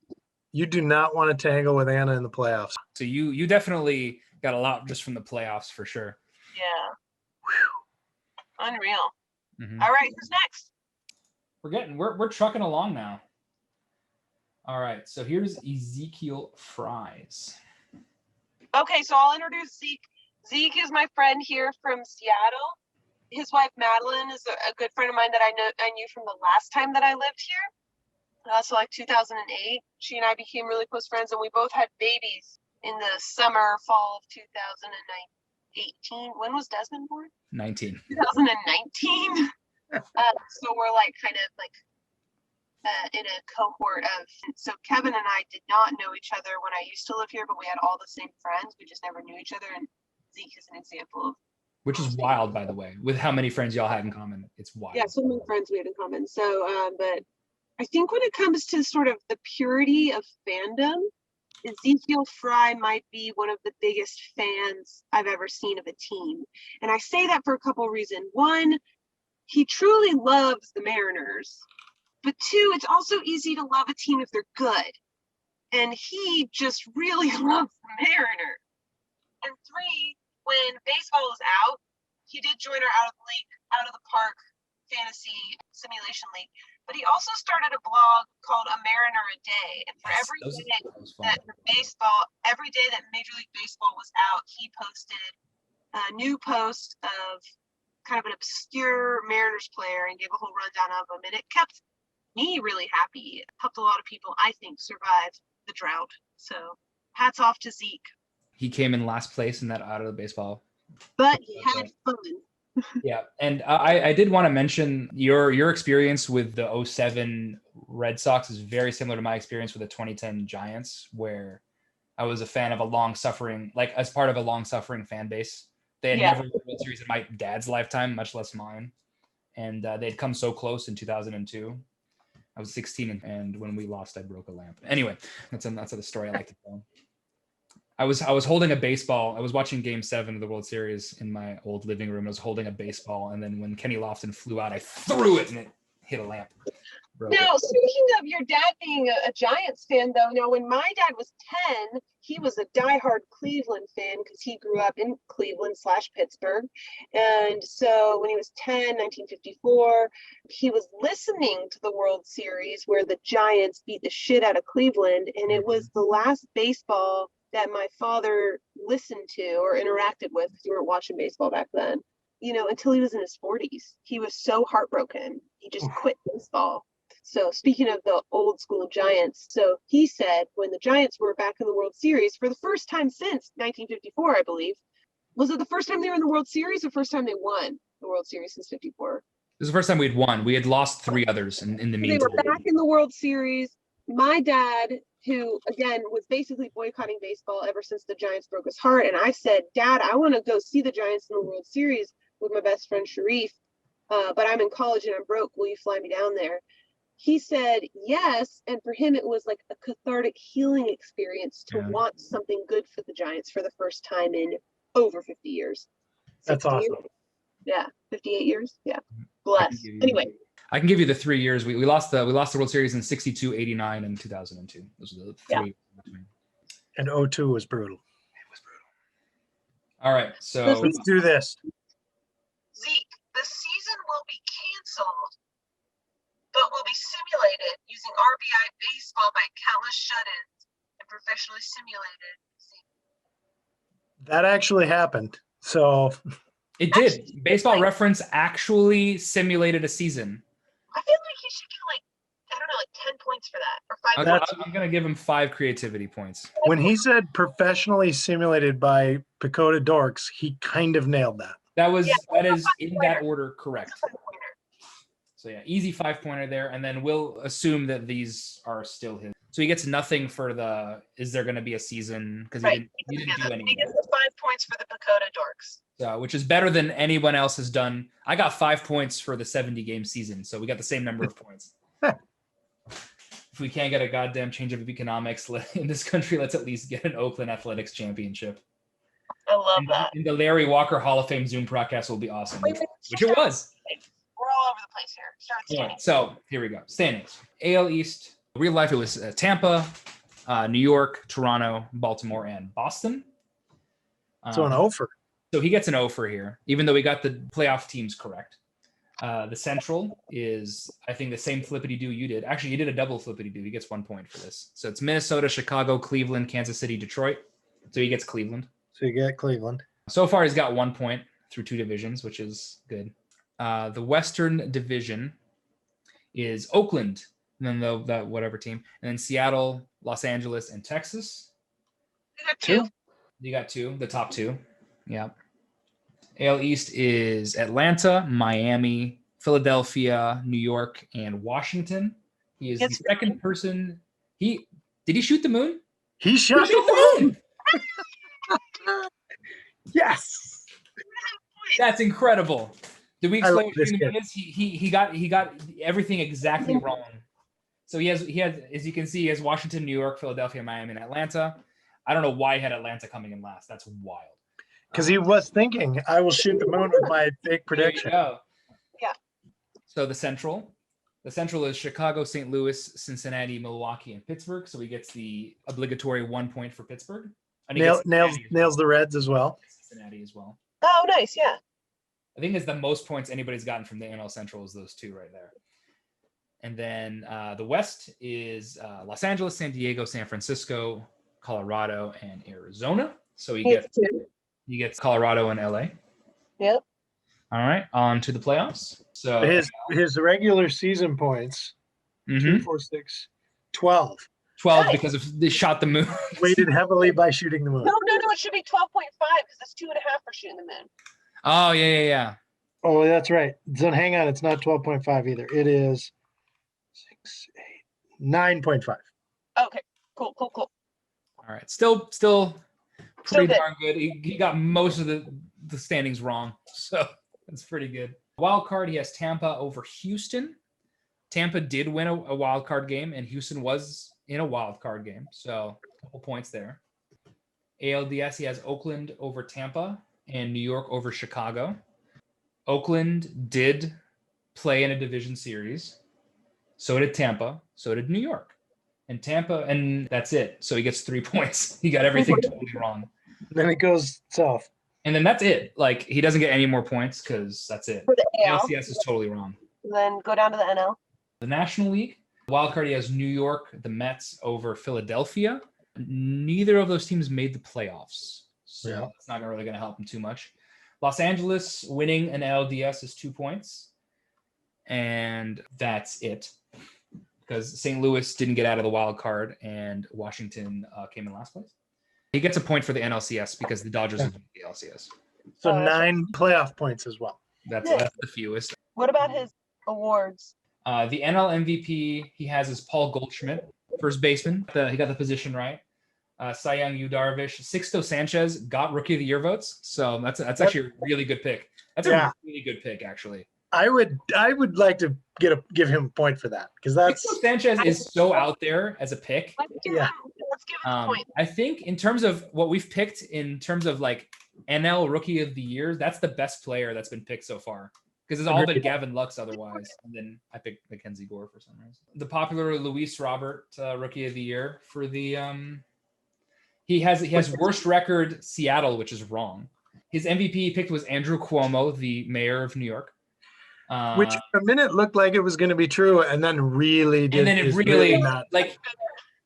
You do not want to tangle with Anna in the playoffs. so you definitely got a lot just from the playoffs for sure. Yeah. Unreal. Mhm. All right, who's next? We're trucking along now. All right. So here's Ezekiel Fries. Okay, so I'll introduce Zeke. Zeke is my friend here from Seattle. His wife Madeline is a good friend of mine that I knew from the last time that I lived here. So like 2008, she and I became really close friends, and we both had babies in the fall of 2018. When was Desmond born? 19. 2019. So we're like kind of like in a cohort of. So Kevin and I did not know each other when I used to live here, but we had all the same friends. We just never knew each other, and Zeke is an example of. Which is wild, by the way, with how many friends y'all had in common. It's wild. Yeah, so many friends we had in common. So, but I think when it comes to sort of the purity of fandom, Ezekiel Fry might be one of the biggest fans I've ever seen of a team. And I say that for a couple of reasons. One, he truly loves the Mariners. But two, it's also easy to love a team if they're good. And he just really loves the Mariners. And three, when baseball was out, he did join our out of the park fantasy simulation league. But he also started a blog called A Mariner a Day. And for every day that was fun. every day that Major League Baseball was out, he posted a new post of kind of an obscure Mariners player and gave a whole rundown of them. And it kept me really happy. It helped a lot of people, I think, survive the drought. So hats off to Zeke. He came in last place in that out of the baseball. But he had fun. Yeah, and I did want to mention your experience with the 07 Red Sox is very similar to my experience with the 2010 Giants, where I was a fan of as part of a long-suffering fan base. They had never won a World Series in my dad's lifetime, much less mine, and they'd come so close in 2002. I was 16, and when we lost, I broke a lamp. Anyway, that's the story I like to tell. I was holding a baseball. I was watching Game 7 of the World Series in my old living room. I was holding a baseball, and then when Kenny Lofton flew out, I threw it and it hit a lamp. Broke Now, it. speaking of your dad being a Giants fan, though, now when my dad was 10, he was a diehard Cleveland fan because he grew up in Cleveland/Pittsburgh. And so when he was 10, 1954, he was listening to the World Series where the Giants beat the shit out of Cleveland. And it was the last baseball that my father listened to or interacted with, because we weren't watching baseball back then, until he was in his 40s. He was so heartbroken. He just quit baseball. So speaking of the old school Giants, so he said when the Giants were back in the World Series for the first time since 1954, I believe, was it the first time they were in the World Series or first time they won the World Series since 54? This is the first time we'd won. We had lost 3 others in the They meantime. were back in the World Series. My dad, who again was basically boycotting baseball ever since the Giants broke his heart, and I said, Dad, I want to go see the Giants in the World Series with my best friend Sharif. but I'm in college and I'm broke. Will you fly me down there? He said yes, and for him it was like a cathartic healing experience to Yeah. want something good for the Giants for the first time in over 50 years. That's 60 years? awesome. Yeah, 58 years. Yeah, I can bless. give you- Anyway, I can give you the 3 years. We lost the World Series in 62, 89, and 2002. Those are the Yeah. three. And O2 was brutal. It was brutal. All right, so Let's do this. Zeke, the season will be canceled, but will be simulated using RBI baseball by countless shut-ins and professionally simulated. That actually happened. So it did. Baseball Reference actually simulated a season. I feel like he should get like, I don't know, like 10 points for that or 5 That's- points. I'm going to give him 5 creativity points. when he said professionally simulated by Pacoda Dorks, he kind of nailed that. That is five in that pointer. order correct. That's a 5-pointer. So yeah, easy 5-pointer there, and then we'll assume that these are still his. So he gets nothing for the. Is there going to be a season? Because Right. he didn't do He anything. gets the 5 points for the Pacoda Dorks. So, which is better than anyone else has done. I got 5 points for the 70-game season, so we got the same number of points. If we can't get a goddamn change of economics in this country, let's at least get an Oakland Athletics championship. I love And, that. and the Larry Walker Hall of Fame Zoom broadcast will be awesome, Wait, wait, which it was. We're all over the place here. Start with All standings. right, so here we go. Standings. AL East. Real life, it was Tampa, New York, Toronto, Baltimore, and Boston. So an offer. So he gets an O for here, even though we got the playoff teams correct. The Central is, I think, the same flippity-do you did. Actually, you did a double flippity-do. He gets 1 point for this. So it's Minnesota, Chicago, Cleveland, Kansas City, Detroit. So he gets Cleveland. So you get Cleveland. So far, he's got 1 point through 2 divisions, which is good. The Western Division is Oakland, and then that whatever team, and then Seattle, Los Angeles, and Texas. You got 2. You got 2, the top 2. Yeah. AL East is Atlanta, Miami, Philadelphia, New York, and Washington. He is the Yes. second person. Did he shoot the moon? He He shot shoot the the moon. Yes. That's incredible. Did we I love explain what this shooting the kid. moon is? He got everything exactly wrong. So he has, as you can see, he has Washington, New York, Philadelphia, Miami, and Atlanta. I don't know why he had Atlanta coming in last. That's wild. Because he was thinking, I will shoot the moon with my fake There you prediction. go. Yeah. So the Central is Chicago, St. Louis, Cincinnati, Milwaukee, and Pittsburgh. So he gets the obligatory 1 point for Pittsburgh. And he gets Nails the Reds as well. Cincinnati as well. Oh, nice. Yeah. I think it's the most points anybody's gotten from the NL Central is those 2 right there. And then the West is Los Angeles, San Diego, San Francisco, Colorado, and Arizona. So he gets Colorado and LA. Yep. All right, on to the playoffs. So His regular season points, mhm, 2, 4, 6, 12. 12 Nice. because of they shot the moon. Weighted heavily by shooting the moon. No, it should be 12.5 because that's 2.5 for shooting the moon. Oh yeah. Oh, that's right. So hang on, it's not 12.5 either. It is 6, 8, 9.5. Okay. Cool. All right, still pretty good. darn good. He got most of the standings wrong, so that's pretty good. Wild card, he has Tampa over Houston. Tampa did win a wild card game, and Houston was in a wild card game, so a couple points there. ALDS, he has Oakland over Tampa and New York over Chicago. Oakland did play in a division series. So did Tampa. So did New York. And Tampa, and that's it. So he gets 3 points. He got everything totally wrong. Then it goes south. And then that's it. Like, he doesn't get any more points because that's it. For the AL. ALCS is totally wrong. Then go down to the NL. The National League, wildcard, he has New York, the Mets over Philadelphia. Neither of those teams made the playoffs. So Yeah. it's not really going to help him too much. Los Angeles winning an LDS is 2 points. And that's it. Because St. Louis didn't get out of the wild card and Washington came in last place. He gets a point for the NLCS because the Dodgers have the LCS. So Oh, 9 playoff points as well. That's the fewest. What about his awards? The NL MVP he has is Paul Goldschmidt, first baseman. He got the position right. Cy Young, Yu Darvish, Sixto Sanchez got Rookie of the Year votes, so that's actually a really good pick. That's Yeah. a really good pick, actually. I would like to give him a point for that because that's Nico Sanchez is so out there as a pick. Let's give Yeah. him the point. I think in terms of what we've picked in terms of like NL Rookie of the Year, that's the best player that's been picked so far. Because it's all been Agreed. Gavin Lux otherwise. And then I picked Mackenzie Gore for some reason. The popular Luis Robert Rookie of the Year for the he has worst record Seattle, which is wrong. His MVP he picked was Andrew Cuomo, the mayor of New York. which a minute looked like it was going to be true, and then really did. and then it is really not. like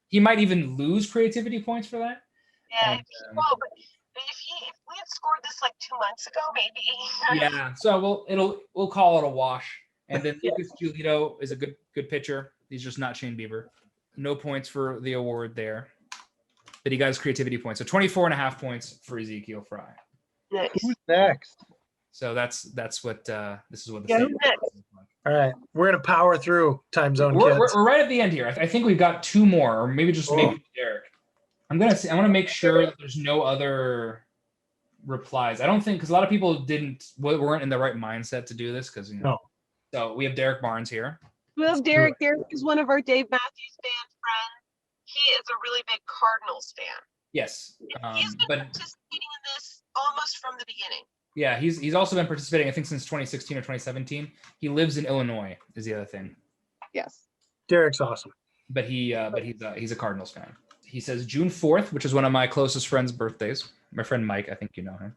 he might even lose creativity points for that. Yeah, And, well, but if we had scored this like 2 months ago, maybe. Yeah, so we'll call it a wash. And then Lucas Giolito is a good pitcher. He's just not Shane Bieber. No points for the award there, but he got his creativity points. So 24.5 points for Ezekiel Fry. Nice. Who's next? So that's what this is what the Yeah, standings who's next? look like. All right, we're gonna power through time zone We're, kids. we're right at the end here. I think we've got two more, or maybe just maybe Derek. I want to make sure that there's no other replies. I don't think because a lot of people weren't in the right mindset to do this because No. So we have Derek Barnes here. We have Derek. Derek is one of our Dave Matthews Band friends. He is a really big Cardinals fan. Yes, He's been but participating in this almost from the beginning. yeah, he's also been participating. I think since 2016 or 2017. He lives in Illinois. Is the other thing, Yes. Derek's awesome. but he's a Cardinals fan. He says June 4th, which is one of my closest friends' birthdays. My friend Mike, I think you know him.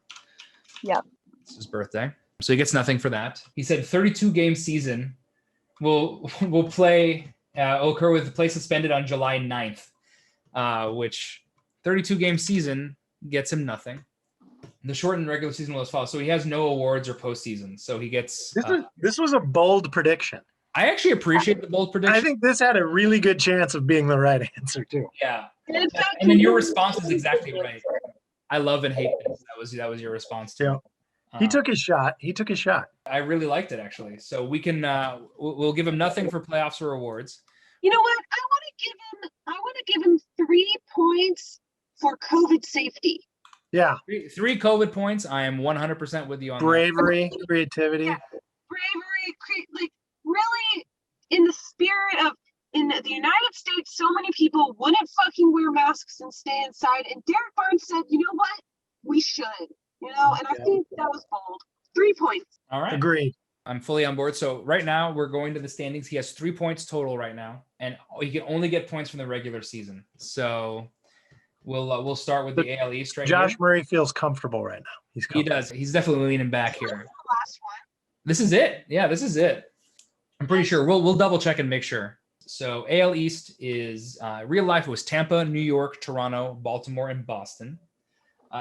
Yeah. It's his birthday. So he gets nothing for that. He said 32 game season will occur with the play suspended on July 9th, which 32 game season gets him nothing. The shortened regular season will as follows. So he has no awards or postseason. So he gets. This was a bold prediction. I actually appreciate the bold prediction. I think this had a really good chance of being the right answer too. Yeah. And in fact, And then your response is exactly right. I love and hate this. That was your response to it. He took his shot. I really liked it actually. So we can we'll give him nothing for playoffs or awards. You know what? I want to give him 3 points for COVID safety. Yeah, Three COVID points. I am 100% with you on that. bravery, creativity. Bravery, like really in the spirit of in the United States, so many people wouldn't fucking wear masks and stay inside. And Derek Barnes said, you know what? We should, and I think that was bold. 3 points. All right. Agreed. I'm fully on board. So right now we're going to the standings. He has 3 points total right now, and he can only get points from the regular season. So we'll start with the AL East right Josh here. Murray feels comfortable right now. He does. He's definitely leaning back here. The last one. This is it. Yeah, this is it. I'm pretty sure. We'll double check and make sure. So AL East is real life. It was Tampa, New York, Toronto, Baltimore, and Boston.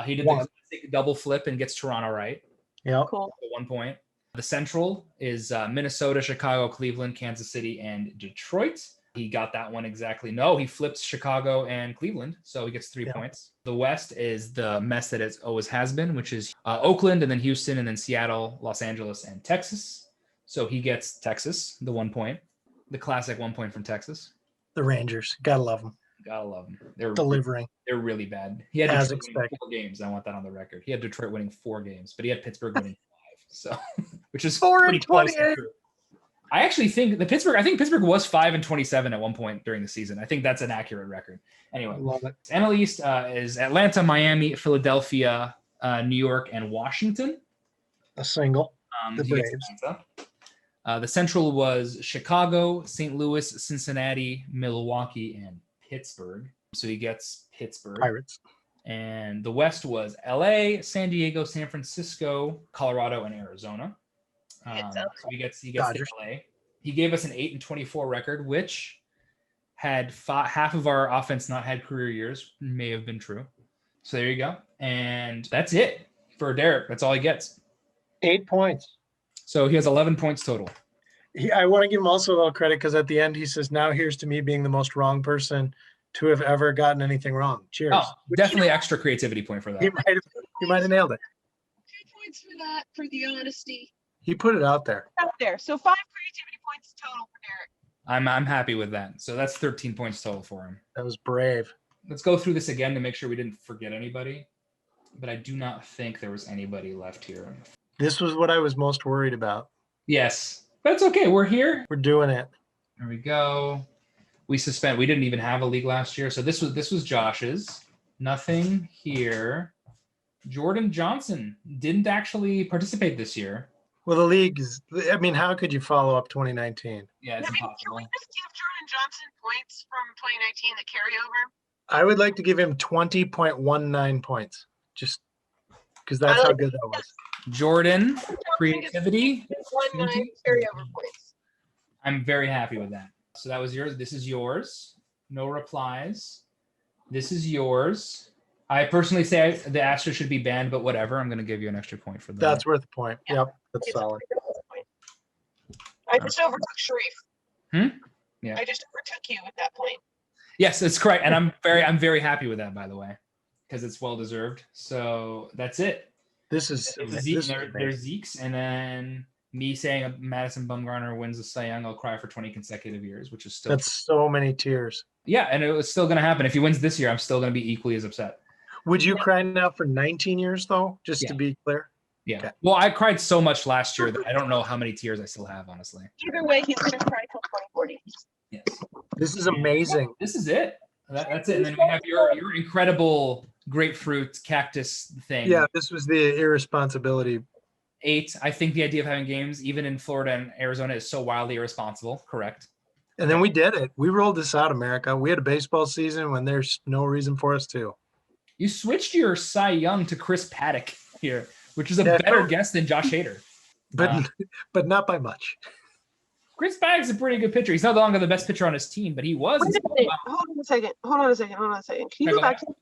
He did the classic double flip and gets Toronto right. Yeah. Cool. At 1 point. The Central is Minnesota, Chicago, Cleveland, Kansas City, and Detroit. He got that one exactly. No, he flipped Chicago and Cleveland, so he gets 3 points. The West is the mess that it always has been, which is Oakland, and then Houston, and then Seattle, Los Angeles, and Texas. So he gets Texas, the 1 point. The classic 1 point from Texas. The Rangers. Gotta love them. Gotta love them. They're Delivering. They're really bad. He had As Detroit winning expected. 4 games. I want that on the record. He had Detroit winning 4 games, but he had Pittsburgh winning 5. So, which is 4 pretty and close to 28. true. I actually think Pittsburgh was 5-27 at 1 point during the season. I think that's an accurate record. Anyway, Love it. NL East is Atlanta, Miami, Philadelphia, New York, and Washington. A single. The He gets Braves. Atlanta. The Central was Chicago, St. Louis, Cincinnati, Milwaukee, and Pittsburgh. So he gets Pittsburgh. Pirates. And the West was LA, San Diego, San Francisco, Colorado, and Arizona. So he gets Dodgers. LA. He gave us an 8-24 record, which had half of our offense not had career years. May have been true. So there you go. And that's it for Derek. That's all he gets. 8 points. So he has 11 points total. I want to give him also a little credit because at the end he says, "Now here's to me being the most wrong person to have ever gotten anything wrong." Cheers. Oh, definitely extra creativity point for that. He might have nailed it. 2 points for that, for the honesty. He put it out there. Out there. So 5 creativity points total for Derek. I'm happy with that. So that's 13 points total for him. That was brave. Let's go through this again to make sure we didn't forget anybody. But I do not think there was anybody left here. This was what I was most worried about. Yes, but it's okay. We're here. We're doing it. There we go. We didn't even have a league last year, so this was Josh's. Nothing here. Jordan Johnson didn't actually participate this year. Well, the league is, I mean, how could you follow up 2019? Yeah, it's I mean, can impossible. we just give Jordan Johnson points from 2019 that carry over? I would like to give him 20.19 points, just because that's how good that was. Jordan, I don't think it's creativity. 1-9 carryover points. I'm very happy with that. So that was yours. This is yours. No replies. This is yours. I personally say the Astros should be banned, but whatever. I'm going to give you an extra point for that. That's worth a point. Yep, that's It's solid. a point. I just overtook Sharif. Yeah. I just overtook you with that point. Yes, it's correct, and I'm very happy with that, by the way, because it's well deserved. So that's it. This is Zeke, there's Zeke's, and then me saying Madison Bumgarner wins the Cy Young. I'll cry for 20 consecutive years, which is still that's so many tears. yeah, and it was still going to happen. If he wins this year, I'm still going to be equally as upset. Would you cry now for 19 years though? Just Yeah. to be clear. Yeah. Okay. Well, I cried so much last year that I don't know how many tears I still have, honestly. Either way, he's going to cry till 2040. Yes. This is amazing. This is it. That's it. And then we have your incredible grapefruit cactus thing. Yeah, this was the irresponsibility. 8. I think the idea of having games, even in Florida and Arizona, is so wildly irresponsible. Correct. And then we did it. We rolled this out, America. We had a baseball season when there's no reason for us to. You switched your Cy Young to Chris Paddock here, which is a Yeah. better guess than Josh Hader. But not by much. Chris Paddock's a pretty good pitcher. He's no longer the best pitcher on his team, but he was. Wait a minute. Hold on a second. Can you Go go back back.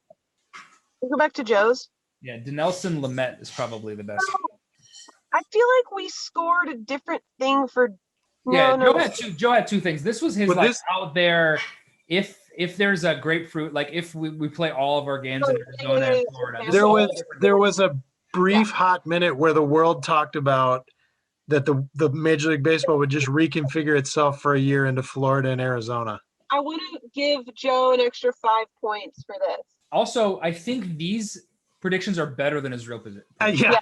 go back to Joe's? Yeah, Dinelson Lamet is probably the best. I feel like we scored a different thing for. Yeah, No. Joe had two things. This was his Well, like this- out there. If there's a grapefruit, like if we play all of our games in Arizona and Florida, this is There all was different. there was a brief hot minute where the world talked about that the Major League Baseball would just reconfigure itself for a year into Florida and Arizona. I want to give Joe an extra 5 points for this. Also, I think these predictions are better than his real position. Yeah.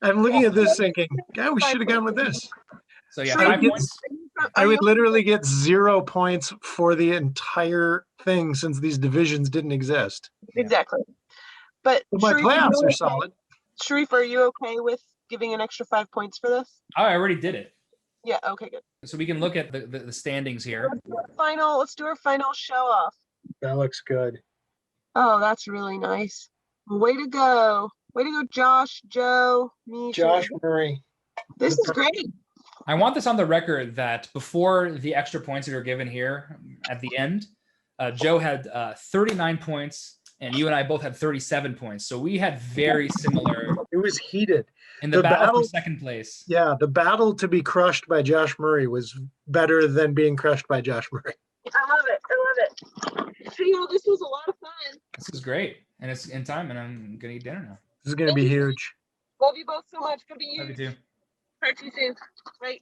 I'm looking at this thinking, God, we should have gone with this. So yeah, Sure, 5 it's- points. I would literally get 0 points for the entire thing since these divisions didn't exist. Exactly. But But my Sharif, playoffs are solid. Sharif, are you okay with giving an extra 5 points for this? Oh, I already did it. Yeah. Okay. Good. So we can look at the standings here. Let's do our final show off. That looks good. Oh, that's really nice. Way to go. Way to go, Josh, Joe, me. Josh Sharif. Murray. This is great. I want this on the record that before the extra points that are given here at the end, Joe had 39 points, and you and I both had 37 points. So we had very similar It was heated. in the The battle battle- for second place. Yeah, the battle to be crushed by Josh Murray was better than being crushed by Josh Murray. I love it. So, this was a lot of fun. This is great, and it's in time, and I'm gonna eat dinner now. This is going to be huge. Love you both so much. Good to be Love you you. too. Talk to you soon. Bye.